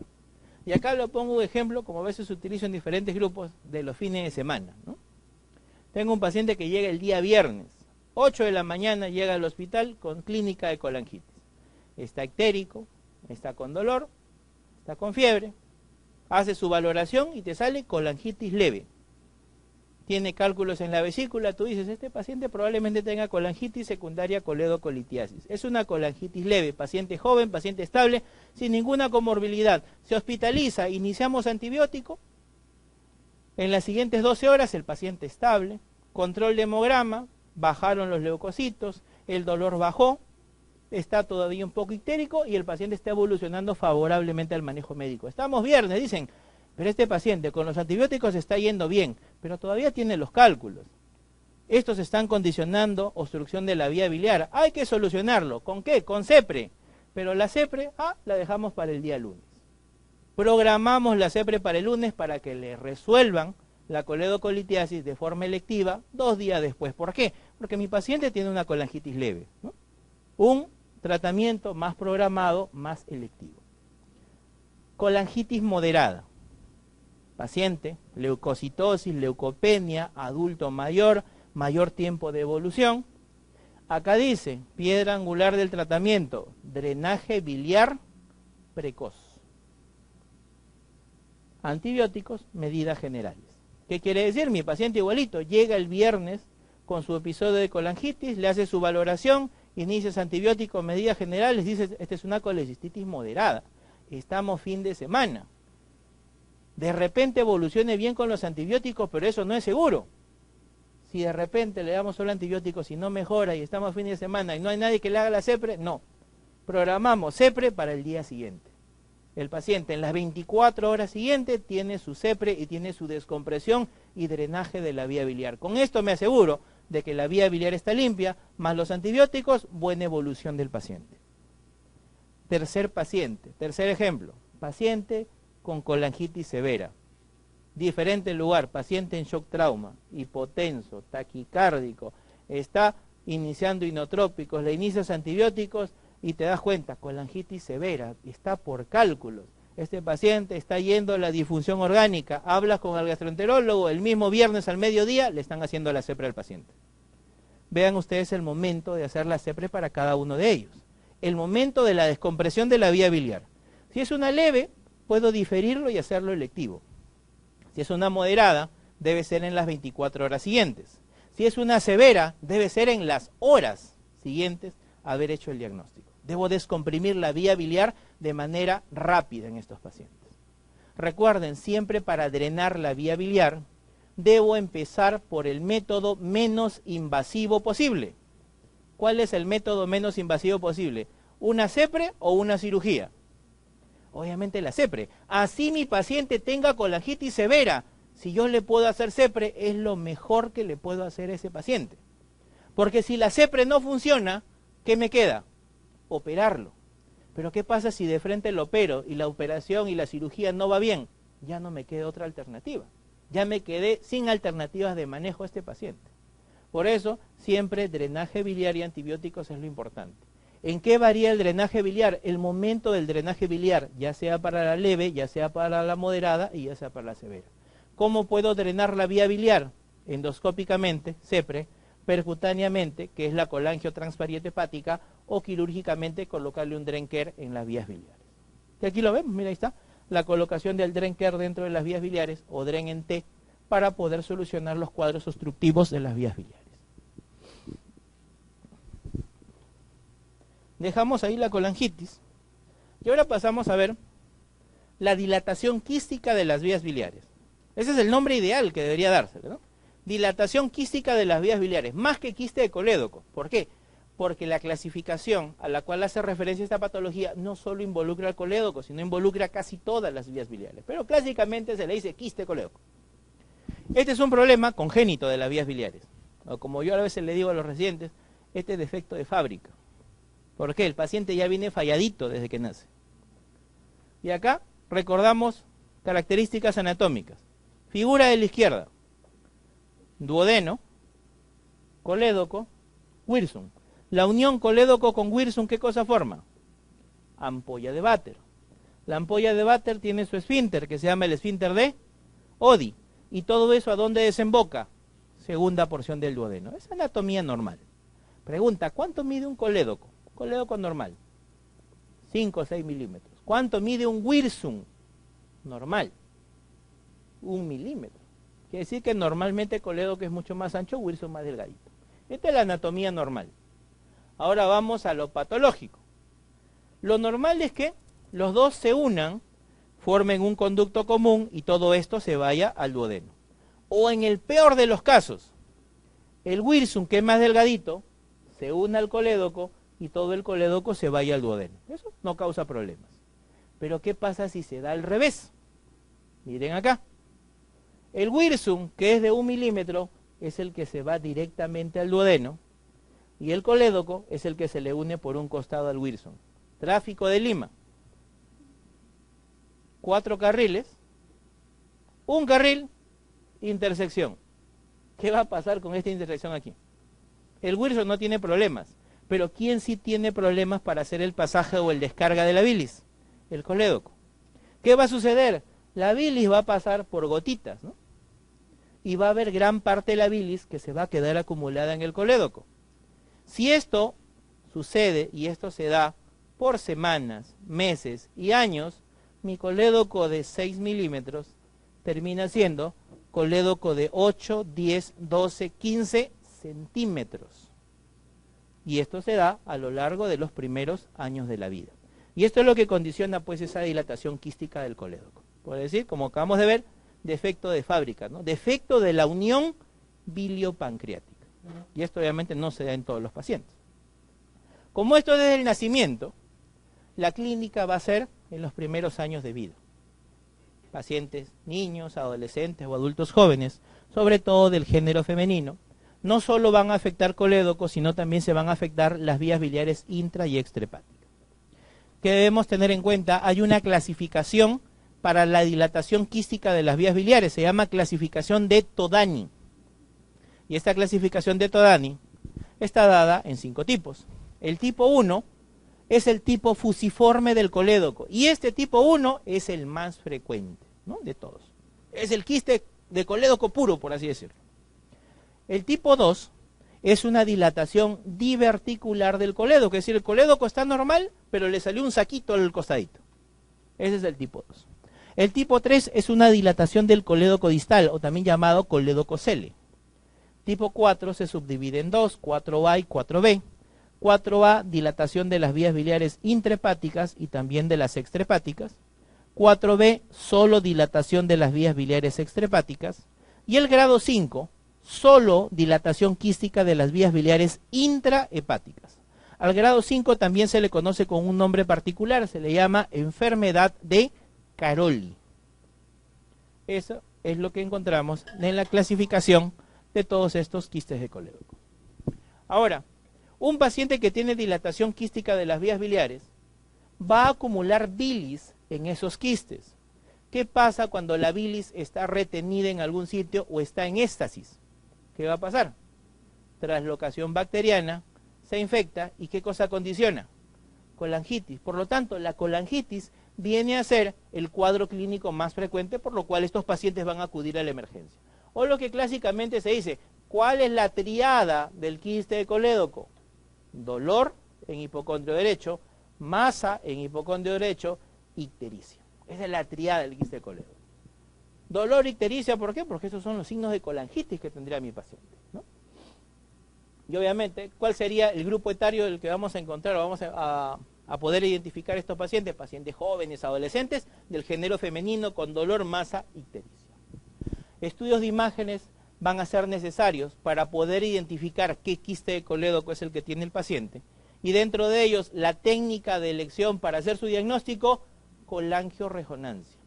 Speaker 1: Y acá lo pongo de ejemplo, como a veces utilizo en diferentes grupos de los fines de semana, ¿no? Tengo un paciente que llega el día viernes, 8 de la mañana llega al hospital con clínica de colangitis. Está ictérico, está con dolor, está con fiebre, hace su valoración y te sale colangitis leve. Tiene cálculos en la vesícula, tú dices, este paciente probablemente tenga colangitis secundaria coledocolitiasis. Es una colangitis leve, paciente joven, paciente estable, sin ninguna comorbilidad. Se hospitaliza, iniciamos antibiótico, en las siguientes 12 horas el paciente estable, control de hemograma, bajaron los leucocitos, el dolor bajó, está todavía un poco ictérico y el paciente está evolucionando favorablemente al manejo médico. Estamos viernes, dicen, Pero este paciente con los antibióticos está yendo bien, pero todavía tiene los cálculos. Estos están condicionando obstrucción de la vía biliar. Hay que solucionarlo. ¿Con qué? Con CEPRE. Pero la CEPRE, la dejamos para el día lunes. Programamos la CEPRE para el lunes para que le resuelvan la coledocolitiasis de forma electiva 2 días después. ¿Por qué? Porque mi paciente tiene una colangitis leve, ¿no? Un tratamiento más programado, más electivo. Colangitis moderada. Paciente, leucocitosis, leucopenia, adulto mayor, mayor tiempo de evolución. Acá dice, piedra angular del tratamiento, drenaje biliar precoz. Antibióticos, medidas generales. ¿Qué quiere decir? Mi paciente igualito, llega el viernes con su episodio de colangitis, le hace su valoración, inicia antibióticos, medidas generales, dice, esta es una colecistitis moderada. Estamos fin de semana. De repente evolucione bien con los antibióticos, pero eso no es seguro. Si de repente le damos solo antibióticos y no mejora y estamos fin de semana y no hay nadie que le haga la CEPRE, no. Programamos CEPRE para el día siguiente. El paciente en las 24 horas siguientes tiene su CEPRE y tiene su descompresión y drenaje de la vía biliar. Con esto me aseguro de que la vía biliar está limpia, más los antibióticos, buena evolución del paciente. Tercer paciente, tercer ejemplo, paciente con colangitis severa. Diferente lugar, paciente en shock trauma, hipotenso, taquicárdico, está iniciando inotrópicos, le inicias antibióticos y te das cuenta, colangitis severa, está por cálculos. Este paciente está yendo a la disfunción orgánica, hablas con el gastroenterólogo, el mismo viernes al mediodía le están haciendo la CEPRE al paciente. Vean ustedes el momento de hacer la CEPRE para cada uno de ellos. El momento de la descompresión de la vía biliar. Si es una leve, puedo diferirlo y hacerlo electivo. Si es una moderada, debe ser en las 24 horas siguientes. Si es una severa, debe ser en las horas siguientes a haber hecho el diagnóstico. Debo descomprimir la vía biliar de manera rápida en estos pacientes. Recuerden, siempre para drenar la vía biliar, debo empezar por el método menos invasivo posible. ¿Cuál es el método menos invasivo posible? ¿Una CEPRE o una cirugía? Obviamente la CEPRE. Así mi paciente tenga colangitis severa, si yo le puedo hacer CEPRE, es lo mejor que le puedo hacer a ese paciente. Porque si la CEPRE no funciona, ¿qué me queda? Operarlo. Pero ¿qué pasa si de frente lo opero y la operación y la cirugía no va bien? Ya no me queda otra alternativa. Ya me quedé sin alternativas de manejo a este paciente. Por eso, siempre drenaje biliar y antibióticos es lo importante. ¿En qué varía el drenaje biliar? El momento del drenaje biliar, ya sea para la leve, ya sea para la moderada y ya sea para la severa. ¿Cómo puedo drenar la vía biliar? Endoscópicamente, CEPRE, percutáneamente, que es la colangiotransparieto hepática, o quirúrgicamente colocarle un Drenker en las vías biliares. Y aquí lo vemos, mira, ahí está, la colocación del Drenker dentro de las vías biliares, o Dren en T, para poder solucionar los cuadros obstructivos de las vías biliares. Dejamos ahí la colangitis, y ahora pasamos a ver la dilatación quística de las vías biliares. Ese es el nombre ideal que debería dársele, ¿no? Dilatación quística de las vías biliares, más que quiste de colédoco. ¿Por qué? Porque la clasificación a la cual hace referencia esta patología no solo involucra al colédoco, sino involucra casi todas las vías biliares. Pero clásicamente se le dice quiste de colédoco. Este es un problema congénito de las vías biliares. O como yo a veces le digo a los residentes, este es defecto de fábrica. ¿Por qué? El paciente ya viene falladito desde que nace. Y acá recordamos características anatómicas. Figura de la izquierda. Duodeno, colédoco, Wirsung. La unión colédoco con Wirsung, ¿qué cosa forma? Ampolla de Vater. La ampolla de Vater tiene su esfínter, que se llama el esfínter de Oddi. ¿Y todo eso a dónde desemboca? Segunda porción del duodeno. Es anatomía normal. Pregunta, ¿cuánto mide un colédoco? Colédoco normal. 5 o 6 milímetros. ¿Cuánto mide un Wirsung? Normal. 1 milímetro. Quiere decir que normalmente colédoco es mucho más ancho, Wirsung más delgadito. Esta es la anatomía normal. Ahora vamos a lo patológico. Lo normal es que los dos se unan, formen un conducto común y todo esto se vaya al duodeno. O en el peor de los casos, el Wirsung, que es más delgadito, se une al colédoco y todo el colédoco se vaya al duodeno. Eso no causa problemas. Pero ¿qué pasa si se da al revés? Miren acá. El wirsum, que es de 1 milímetro, es el que se va directamente al duodeno, y el colédoco es el que se le une por un costado al wirsum. Tráfico de Lima. 4 carriles, un carril, intersección. ¿Qué va a pasar con esta intersección aquí? El wirsum no tiene problemas, pero ¿quién sí tiene problemas para hacer el pasaje o el descarga de la bilis? El colédoco. ¿Qué va a suceder? La bilis va a pasar por gotitas, ¿no? Y va a haber gran parte de la bilis que se va a quedar acumulada en el colédoco. Si esto sucede, y esto se da por semanas, meses y años, mi colédoco de 6 milímetros termina siendo colédoco de 8, 10, 12, 15 centímetros. Y esto se da a lo largo de los primeros años de la vida. Y esto es lo que condiciona pues esa dilatación quística del colédoco. Por decir, como acabamos de ver, defecto de fábrica, ¿no? Defecto de la unión biliopancreática. Y esto obviamente no se da en todos los pacientes. Como esto es desde el nacimiento, la clínica va a ser en los primeros años de vida. Pacientes, niños, adolescentes o adultos jóvenes, sobre todo del género femenino, no solo van a afectar colédocos, sino también se van a afectar las vías biliares intra y extrahepáticas. ¿Qué debemos tener en cuenta? Hay una clasificación para la dilatación quística de las vías biliares, se llama clasificación de Todani. Y esta clasificación de Todani está dada en 5 tipos. El tipo 1 es el tipo fusiforme del colédoco, y este tipo 1 es el más frecuente, ¿no?, de todos. Es el quiste de colédoco puro, por así decirlo. El tipo 2 es una dilatación diverticular del colédoco, es decir, el colédoco está normal, pero le salió un saquito al costadito. Ese es el tipo 2. El tipo 3 es una dilatación del colédoco distal, o también llamado colédoco cele. Tipo 4 se subdivide en 2, 4A y 4B. 4A, dilatación de las vías biliares intrahepáticas y también de las extrahepáticas. 4B, solo dilatación de las vías biliares extrahepáticas. Y el grado 5, solo dilatación quística de las vías biliares intrahepáticas. Al grado 5 también se le conoce con un nombre particular, se le llama enfermedad de Caroli. Eso es lo que encontramos en la clasificación de todos estos quistes de colédoco. Ahora, un paciente que tiene dilatación quística de las vías biliares va a acumular bilis en esos quistes. ¿Qué pasa cuando la bilis está retenida en algún sitio o está en éstasis? ¿Qué va a pasar? Translocación bacteriana, se infecta y ¿qué cosa condiciona? Colangitis. Por lo tanto, la colangitis viene a ser el cuadro clínico más frecuente, por lo cual estos pacientes van a acudir a la emergencia. O lo que clásicamente se dice, ¿cuál es la triada del quiste de colédoco? Dolor en hipocondrio derecho, masa en hipocondrio derecho, ictericia. Esa es la triada del quiste de colédoco. Dolor, ictericia, ¿por qué? Porque esos son los signos de colangitis que tendría mi paciente, ¿no? Y obviamente, ¿cuál sería el grupo etario del que vamos a encontrar? Vamos a poder identificar estos pacientes, pacientes jóvenes, adolescentes, del género femenino con dolor, masa, ictericia. Estudios de imágenes van a ser necesarios para poder identificar qué quiste de colédoco es el que tiene el paciente. Y dentro de ellos, la técnica de elección para hacer su diagnóstico, colangioresonancia,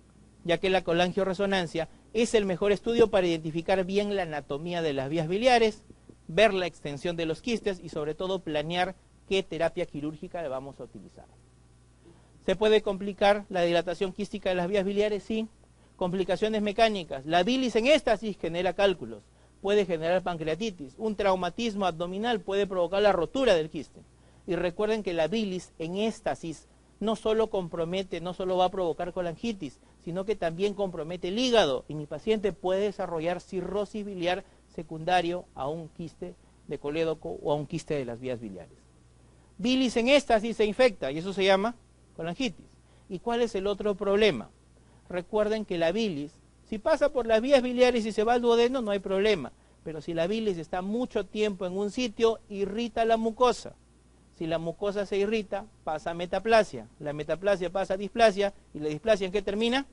Speaker 1: ya que la colangioresonancia es el mejor estudio para identificar bien la anatomía de las vías biliares, ver la extensión de los quistes y sobre todo planear qué terapia quirúrgica le vamos a utilizar. ¿Se puede complicar la dilatación quística de las vías biliares? Sí. Complicaciones mecánicas. La bilis en éstasis genera cálculos, puede generar pancreatitis. Un traumatismo abdominal puede provocar la rotura del quiste. Y recuerden que la bilis en éstasis no solo compromete, no solo va a provocar colangitis, sino que también compromete el hígado. Y mi paciente puede desarrollar cirrosis biliar secundario a un quiste de colédoco o a un quiste de las vías biliares. Bilis en éstasis se infecta y eso se llama colangitis. ¿Y cuál es el otro problema? Recuerden que la bilis, si pasa por las vías biliares y se va al duodeno, no hay problema. Pero si la bilis está mucho tiempo en un sitio, irrita la mucosa. Si la mucosa se irrita, pasa a metaplasia. La metaplasia pasa a displasia. ¿Y la displasia en qué termina?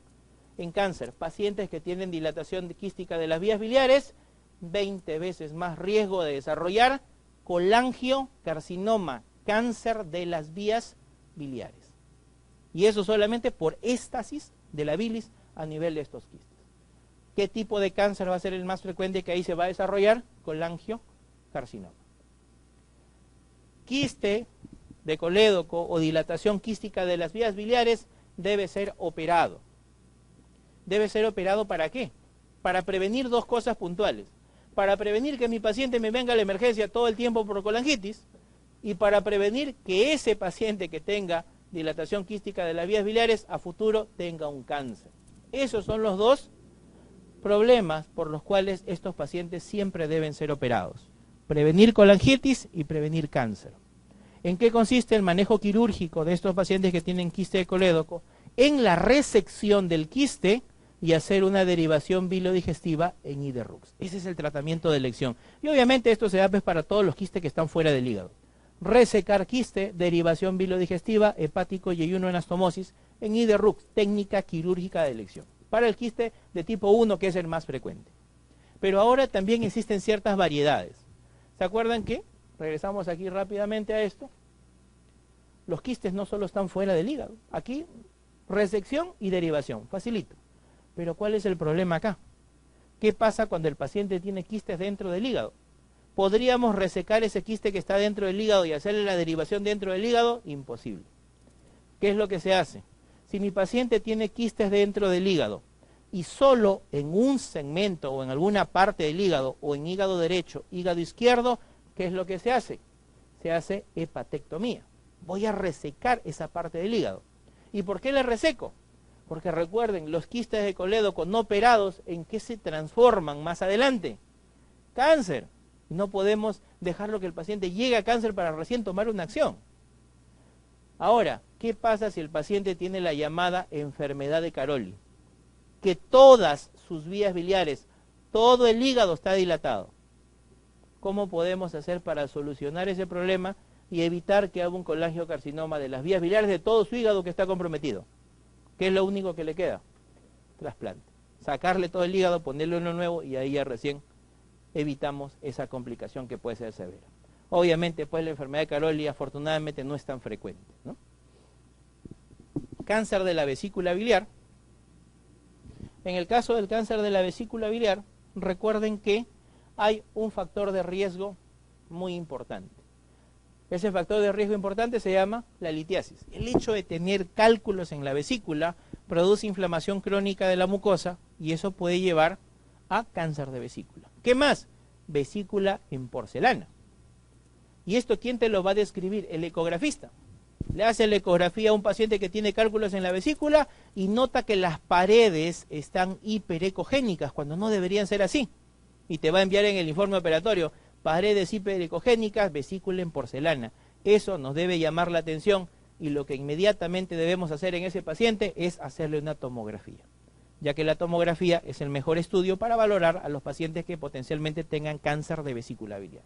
Speaker 1: En cáncer. Pacientes que tienen dilatación quística de las vías biliares, 20 veces más riesgo de desarrollar colangiocarcinoma, cáncer de las vías biliares. Y eso solamente por éstasis de la bilis a nivel de estos quistes. ¿Qué tipo de cáncer va a ser el más frecuente que ahí se va a desarrollar? Colangiocarcinoma. Quiste de colédoco o dilatación quística de las vías biliares debe ser operado. ¿Debe ser operado para qué? Para prevenir dos cosas puntuales. Para prevenir que mi paciente me venga a la emergencia todo el tiempo por colangitis y para prevenir que ese paciente que tenga dilatación quística de las vías biliares a futuro tenga un cáncer. Esos son los dos problemas por los cuales estos pacientes siempre deben ser operados. Prevenir colangitis y prevenir cáncer. ¿En qué consiste el manejo quirúrgico de estos pacientes que tienen quiste de colédoco? En la resección del quiste y hacer una derivación bilodigestiva en Iderrux. Ese es el tratamiento de elección. Y obviamente esto se da pues para todos los quistes que están fuera del hígado. Resecar quiste, derivación bilodigestiva, hepático y ayuno en anastomosis en Iderrux, técnica quirúrgica de elección. Para el quiste de tipo 1, que es el más frecuente. Pero ahora también existen ciertas variedades. ¿Se acuerdan que? Regresamos aquí rápidamente a esto. Los quistes no solo están fuera del hígado. Aquí, resección y derivación. Facilito. Pero ¿cuál es el problema acá? ¿Qué pasa cuando el paciente tiene quistes dentro del hígado? ¿Podríamos resecar ese quiste que está dentro del hígado y hacerle la derivación dentro del hígado? Imposible. ¿Qué es lo que se hace? Si mi paciente tiene quistes dentro del hígado y solo en un segmento o en alguna parte del hígado o en hígado derecho, hígado izquierdo, ¿qué es lo que se hace? Se hace hepatectomía. Voy a resecar esa parte del hígado. ¿Y por qué la reseco? Porque recuerden, los quistes de colédoco no operados, ¿en qué se transforman más adelante? Cáncer. No podemos dejarlo que el paciente llegue a cáncer para recién tomar una acción. Ahora, ¿qué pasa si el paciente tiene la llamada enfermedad de Caroli? Que todas sus vías biliares, todo el hígado está dilatado. ¿Cómo podemos hacer para solucionar ese problema y evitar que haga un colangiocarcinoma de las vías biliares de todo su hígado que está comprometido? ¿Qué es lo único que le queda? Trasplante. Sacarle todo el hígado, ponerle uno nuevo y ahí ya recién evitamos esa complicación que puede ser severa. Obviamente, pues la enfermedad de Caroli afortunadamente no es tan frecuente, ¿no? Cáncer de la vesícula biliar. En el caso del cáncer de la vesícula biliar, recuerden que hay un factor de riesgo muy importante. Ese factor de riesgo importante se llama la litiasis. El hecho de tener cálculos en la vesícula produce inflamación crónica de la mucosa y eso puede llevar a cáncer de vesícula. ¿Qué más? Vesícula en porcelana. ¿Y esto quién te lo va a describir? El ecografista. Le hace la ecografía a un paciente que tiene cálculos en la vesícula y nota que las paredes están hiperecogénicas cuando no deberían ser así. Y te va a enviar en el informe operatorio paredes hiperecogénicas, vesícula en porcelana. Eso nos debe llamar la atención y lo que inmediatamente debemos hacer en ese paciente es hacerle una tomografía, ya que la tomografía es el mejor estudio para valorar a los pacientes que potencialmente tengan cáncer de vesícula biliar.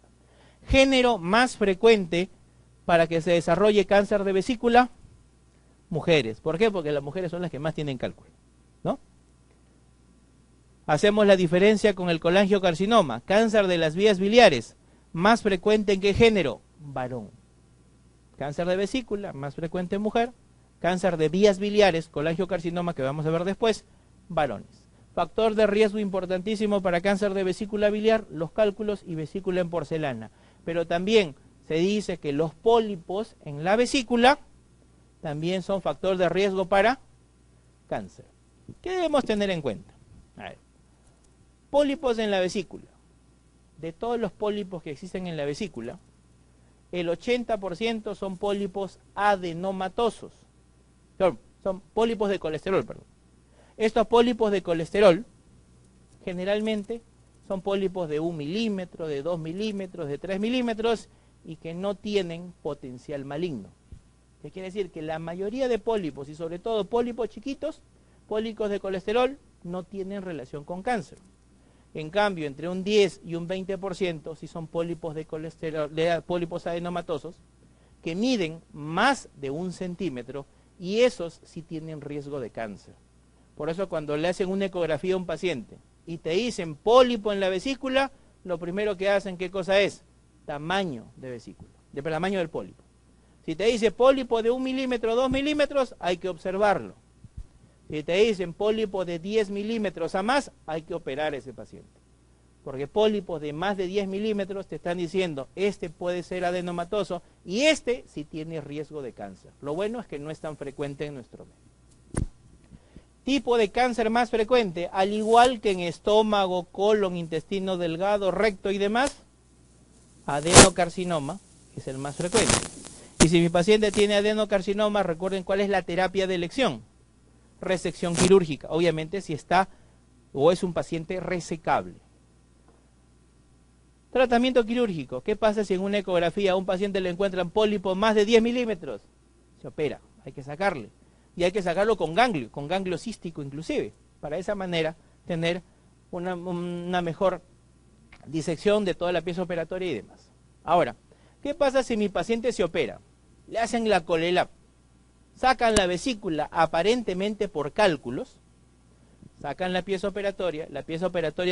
Speaker 1: Género más frecuente para que se desarrolle cáncer de vesícula, mujeres. ¿Por qué? Porque las mujeres son las que más tienen cálculo, ¿no? Hacemos la diferencia con el colangiocarcinoma. Cáncer de las vías biliares, más frecuente en qué género? Varón. Cáncer de vesícula, más frecuente en mujer. Cáncer de vías biliares, colangiocarcinoma, que vamos a ver después, varones. Factor de riesgo importantísimo para cáncer de vesícula biliar, los cálculos y vesícula en porcelana. Pero también se dice que los pólipos en la vesícula también son factor de riesgo para cáncer. ¿Qué debemos tener en cuenta? A ver. Pólipos en la vesícula. De todos los pólipos que existen en la vesícula, el 80% son pólipos adenomatosos. Son pólipos de colesterol, perdón. Estos pólipos de colesterol generalmente son pólipos de 1 milímetro, de 2 milímetros, de 3 milímetros y que no tienen potencial maligno. ¿Qué quiere decir? Que la mayoría de pólipos y sobre todo pólipos chiquitos, pólipos de colesterol, no tienen relación con cáncer. En cambio, entre un 10 y un 20% sí son pólipos de colesterol, de pólipos adenomatosos, que miden más de 1 centímetro y esos sí tienen riesgo de cáncer. Por eso cuando le hacen una ecografía a un paciente y te dicen pólipo en la vesícula, lo primero que hacen, ¿qué cosa es? Tamaño de vesícula, de tamaño del pólipo. Si te dice pólipo de 1 milímetro, 2 milímetros, hay que observarlo. Si te dicen pólipo de 10 milímetros a más, hay que operar a ese paciente. Porque pólipos de más de 10 milímetros te están diciendo, este puede ser adenomatoso y este sí tiene riesgo de cáncer. Lo bueno es que no es tan frecuente en nuestro medio. Tipo de cáncer más frecuente, al igual que en estómago, colon, intestino delgado, recto y demás, adenocarcinoma es el más frecuente. Y si mi paciente tiene adenocarcinoma, recuerden cuál es la terapia de elección. Resección quirúrgica, obviamente si está o es un paciente resecable. Tratamiento quirúrgico, ¿qué pasa si en una ecografía a un paciente le encuentran pólipo más de 10 milímetros? Se opera, hay que sacarle. Y hay que sacarlo con ganglio cístico inclusive, para de esa manera tener una mejor disección de toda la pieza operatoria y demás. Ahora, ¿qué pasa si mi paciente se opera? Le hacen la colelap, sacan la vesícula aparentemente por cálculos, sacan la pieza operatoria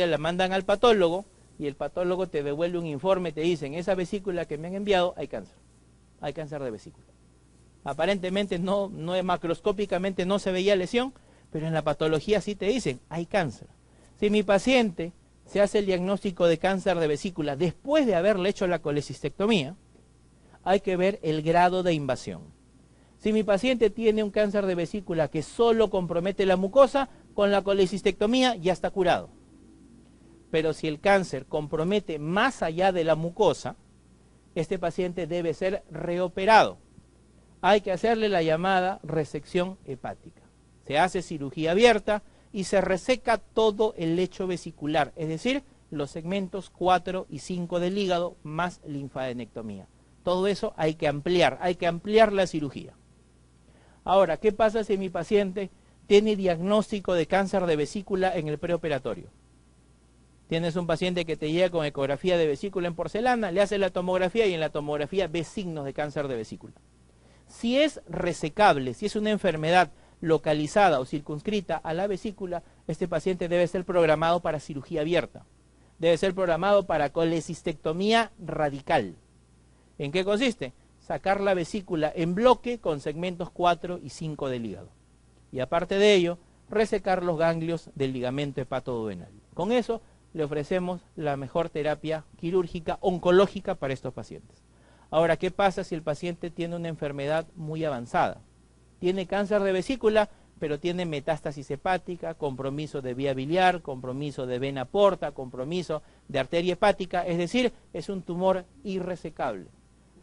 Speaker 1: la mandan al patólogo y el patólogo te devuelve un informe, te dicen, esa vesícula que me han enviado hay cáncer de vesícula. Aparentemente no macroscópicamente no se veía lesión, pero en la patología sí te dicen, hay cáncer. Si mi paciente se hace el diagnóstico de cáncer de vesícula después de haberle hecho la colecistectomía, hay que ver el grado de invasión. Si mi paciente tiene un cáncer de vesícula que solo compromete la mucosa, con la colecistectomía ya está curado. Pero si el cáncer compromete más allá de la mucosa, este paciente debe ser reoperado. Hay que hacerle la llamada resección hepática. Se hace cirugía abierta y se reseca todo el lecho vesicular, es decir, los segmentos 4 y 5 del hígado más linfadenectomía. Todo eso hay que ampliar la cirugía. Ahora, ¿qué pasa si mi paciente tiene diagnóstico de cáncer de vesícula en el preoperatorio? Tienes un paciente que te llega con ecografía de vesícula en porcelana, le hace la tomografía y en la tomografía ve signos de cáncer de vesícula. Si es resecable, si es una enfermedad localizada o circunscrita a la vesícula, este paciente debe ser programado para cirugía abierta. Debe ser programado para colecistectomía radical. ¿En qué consiste? Sacar la vesícula en bloque con segmentos 4 y 5 del hígado. Y aparte de ello, resecar los ganglios del ligamento hepatoduodenal. Con eso le ofrecemos la mejor terapia quirúrgica oncológica para estos pacientes. Ahora, ¿qué pasa si el paciente tiene una enfermedad muy avanzada? Tiene cáncer de vesícula, pero tiene metástasis hepática, compromiso de vía biliar, compromiso de vena porta, compromiso de arteria hepática, es decir, es un tumor irresecable.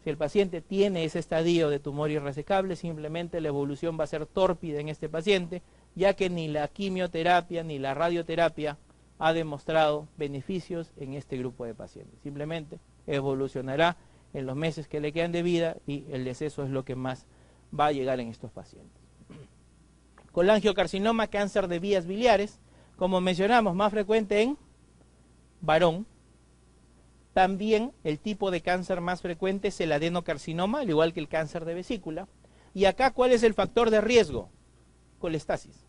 Speaker 1: Si el paciente tiene ese estadio de tumor irresecable, simplemente la evolución va a ser tórpida en este paciente, ya que ni la quimioterapia ni la radioterapia ha demostrado beneficios en este grupo de pacientes. Simplemente evolucionará en los meses que le quedan de vida y el deceso es lo que más va a llegar en estos pacientes. Colangiocarcinoma, cáncer de vías biliares, como mencionamos, más frecuente en varón. También el tipo de cáncer más frecuente es el adenocarcinoma, al igual que el cáncer de vesícula. Y acá, ¿cuál es el factor de riesgo? Colestasis.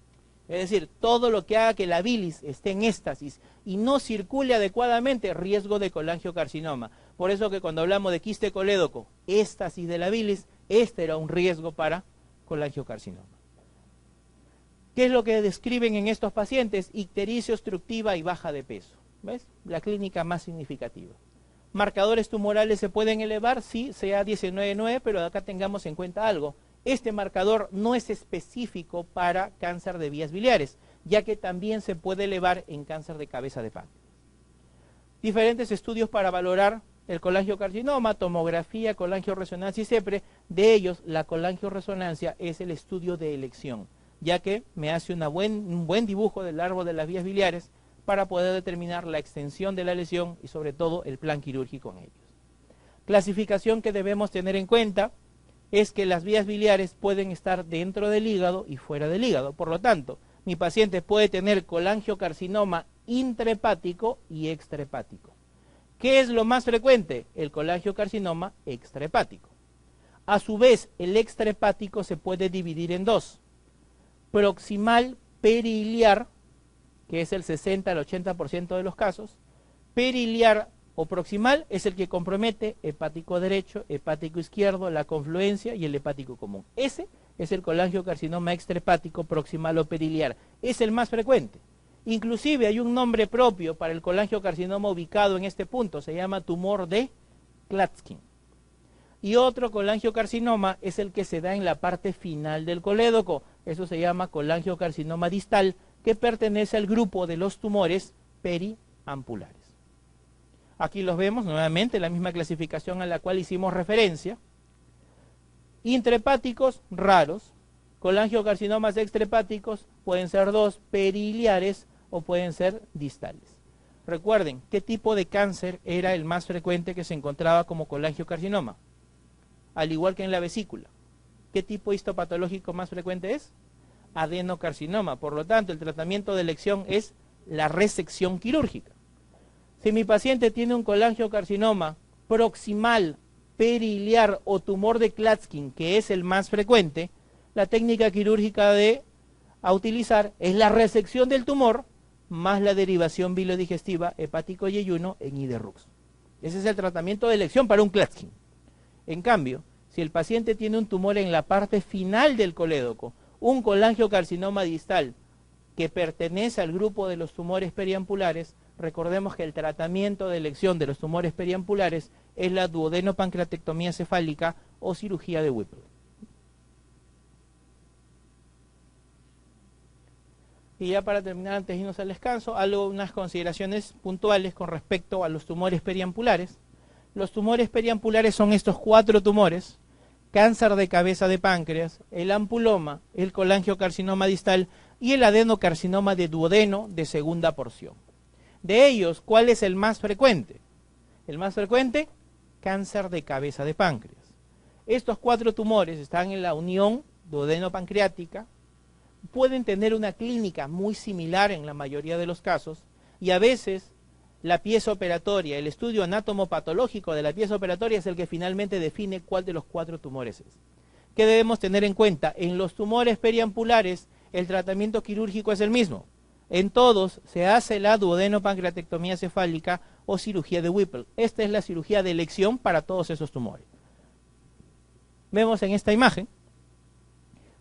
Speaker 1: Es decir, todo lo que haga que la bilis esté en éstasis y no circule adecuadamente, riesgo de colangiocarcinoma. Por eso que cuando hablamos de quiste colédoco, éstasis de la bilis, este era un riesgo para colangiocarcinoma. ¿Qué es lo que describen en estos pacientes? Ictericia obstructiva y baja de peso. ¿Ves? La clínica más significativa. ¿Marcadores tumorales se pueden elevar? Sí, CA19-9, pero acá tengamos en cuenta algo. Este marcador no es específico para cáncer de vías biliares, ya que también se puede elevar en cáncer de cabeza de páncreas. Diferentes estudios para valorar el colangiocarcinoma, tomografía, colangioresonancia y CEPRE. De ellos, la colangioresonancia es el estudio de elección, ya que me hace un buen dibujo del árbol de las vías biliares para poder determinar la extensión de la lesión y sobre todo el plan quirúrgico en ellos. Clasificación que debemos tener en cuenta es que las vías biliares pueden estar dentro del hígado y fuera del hígado. Por lo tanto, mi paciente puede tener colangiocarcinoma intrahepático y extrahepático. ¿Qué es lo más frecuente? El colangiocarcinoma extrahepático. A su vez, el extrahepático se puede dividir en dos. Proximal periliar, que es el 60 al 80% de los casos. Periliar o proximal es el que compromete hepático derecho, hepático izquierdo, la confluencia y el hepático común. Ese es el colangiocarcinoma extrahepático proximal o periliar. Es el más frecuente. Inclusive hay un nombre propio para el colangiocarcinoma ubicado en este punto, se llama tumor de Klatskin. Y otro colangiocarcinoma es el que se da en la parte final del colédoco, eso se llama colangiocarcinoma distal, que pertenece al grupo de los tumores periampulares. Aquí los vemos nuevamente, la misma clasificación a la cual hicimos referencia. Intrahepáticos raros, colangiocarcinomas extrahepáticos pueden ser dos, periliares o pueden ser distales. Recuerden, ¿qué tipo de cáncer era el más frecuente que se encontraba como colangiocarcinoma? Al igual que en la vesícula. ¿Qué tipo histopatológico más frecuente es? Adenocarcinoma. Por lo tanto, el tratamiento de elección es la resección quirúrgica. Si mi paciente tiene un colangiocarcinoma proximal, periliar o tumor de Klatskin, que es el más frecuente, la técnica quirúrgica a utilizar es la resección del tumor más la derivación bilodigestiva hepático-yeyuno en IDRUX. Ese es el tratamiento de elección para un Klatskin. En cambio, si el paciente tiene un tumor en la parte final del colédoco, un colangiocarcinoma distal que pertenece al grupo de los tumores periampulares, recordemos que el tratamiento de elección de los tumores periampulares es la duodenopancreatectomía cefálica o cirugía de Whipple. Y ya para terminar, antes de irnos al descanso, unas consideraciones puntuales con respecto a los tumores periampulares. Los tumores periampulares son estos 4 tumores: cáncer de cabeza de páncreas, el ampuloma, el colangiocarcinoma distal y el adenocarcinoma de duodeno de segunda porción. De ellos, ¿cuál es el más frecuente? El más frecuente, cáncer de cabeza de páncreas. Estos 4 tumores están en la unión duodeno-pancreática, pueden tener una clínica muy similar en la mayoría de los casos, y a veces la pieza operatoria, el estudio anatomopatológico de la pieza operatoria es el que finalmente define cuál de los 4 tumores es. ¿Qué debemos tener en cuenta? En los tumores periampulares el tratamiento quirúrgico es el mismo. En todos se hace la duodenopancreatectomía cefálica o cirugía de Whipple. Esta es la cirugía de elección para todos esos tumores. Vemos en esta imagen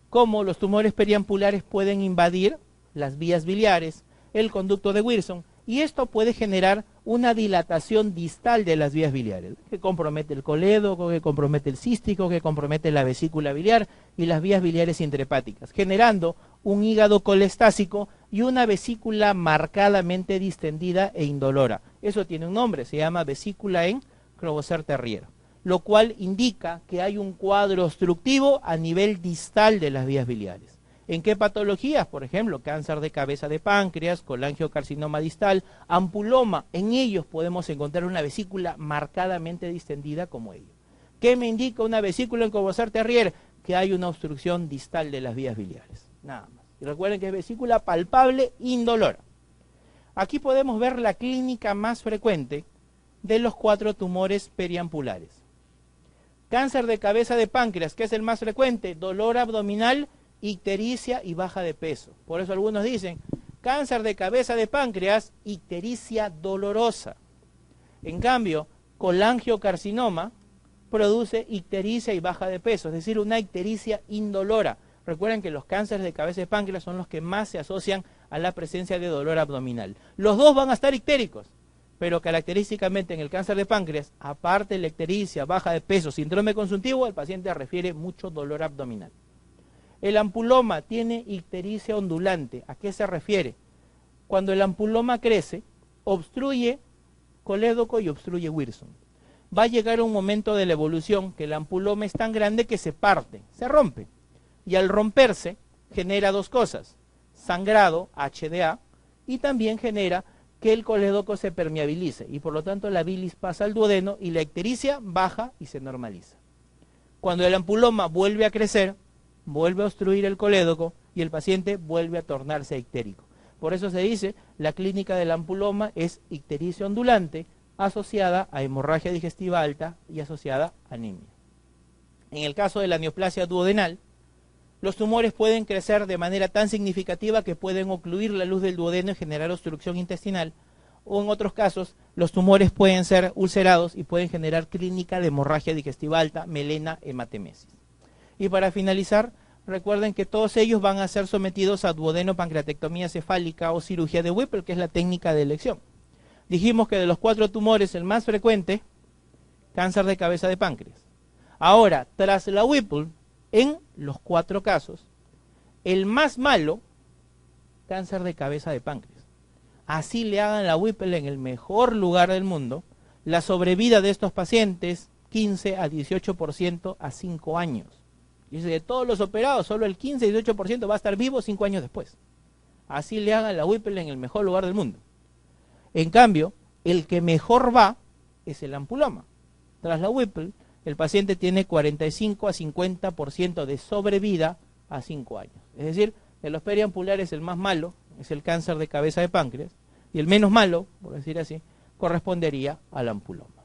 Speaker 1: cómo los tumores periampulares pueden invadir las vías biliares, el conducto de Wilson, y esto puede generar una dilatación distal de las vías biliares, que compromete el colédoco, que compromete el cístico, que compromete la vesícula biliar y las vías biliares intrahepáticas, generando un hígado colestásico y una vesícula marcadamente distendida e indolora. Eso tiene un nombre, se llama vesícula en Croboser-Terrier, lo cual indica que hay un cuadro obstructivo a nivel distal de las vías biliares. ¿En qué patologías? Por ejemplo, cáncer de cabeza de páncreas, colangiocarcinoma distal, ampuloma. En ellos podemos encontrar una vesícula marcadamente distendida como ello. ¿Qué me indica una vesícula en Croboser-Terrier? Que hay una obstrucción distal de las vías biliares. Nada más. Y recuerden que es vesícula palpable, indolora. Aquí podemos ver la clínica más frecuente de los 4 tumores periampulares. Cáncer de cabeza de páncreas, ¿qué es el más frecuente? Dolor abdominal, ictericia y baja de peso. Por eso algunos dicen, cáncer de cabeza de páncreas, ictericia dolorosa. En cambio, colangiocarcinoma produce ictericia y baja de peso, es decir, una ictericia indolora. Recuerden que los cánceres de cabeza de páncreas son los que más se asocian a la presencia de dolor abdominal. Los dos van a estar ictéricos, pero característicamente en el cáncer de páncreas, aparte de la ictericia, baja de peso, síndrome consuntivo, el paciente refiere mucho dolor abdominal. El ampuloma tiene ictericia ondulante. ¿A qué se refiere? Cuando el ampuloma crece, obstruye colédoco y obstruye Wilson. Va a llegar un momento de la evolución que el ampuloma es tan grande que se parte, se rompe. Y al romperse, genera 2 cosas: sangrado, HDA, y también genera que el colédoco se permeabilice, y por lo tanto la bilis pasa al duodeno y la ictericia baja y se normaliza. Cuando el ampuloma vuelve a crecer, vuelve a obstruir el colédoco y el paciente vuelve a tornarse ictérico. Por eso se dice, la clínica del ampuloma es ictericia ondulante asociada a hemorragia digestiva alta y asociada a anemia. En el caso de la neoplasia duodenal, los tumores pueden crecer de manera tan significativa que pueden ocluir la luz del duodeno y generar obstrucción intestinal, o en otros casos, los tumores pueden ser ulcerados y pueden generar clínica de hemorragia digestiva alta, melena, hematemesis. Y para finalizar, recuerden que todos ellos van a ser sometidos a duodeno-pancreatectomía cefálica o cirugía de Whipple, que es la técnica de elección. Dijimos que de los 4 tumores, el más frecuente, cáncer de cabeza de páncreas. Ahora, tras la Whipple, en los 4 casos, el más malo, cáncer de cabeza de páncreas. Así le hagan la Whipple en el mejor lugar del mundo, la sobrevida de estos pacientes, 15 a 18% a 5 años. Dice, de todos los operados, solo el 15-18% va a estar vivo 5 años después. Así le hagan la Whipple en el mejor lugar del mundo. En cambio, el que mejor va es el ampuloma. Tras la Whipple, el paciente tiene 45 a 50% de sobrevida a 5 años. Es decir, de los periampulares el más malo es el cáncer de cabeza de páncreas y el menos malo, por decir así, correspondería al ampuloma.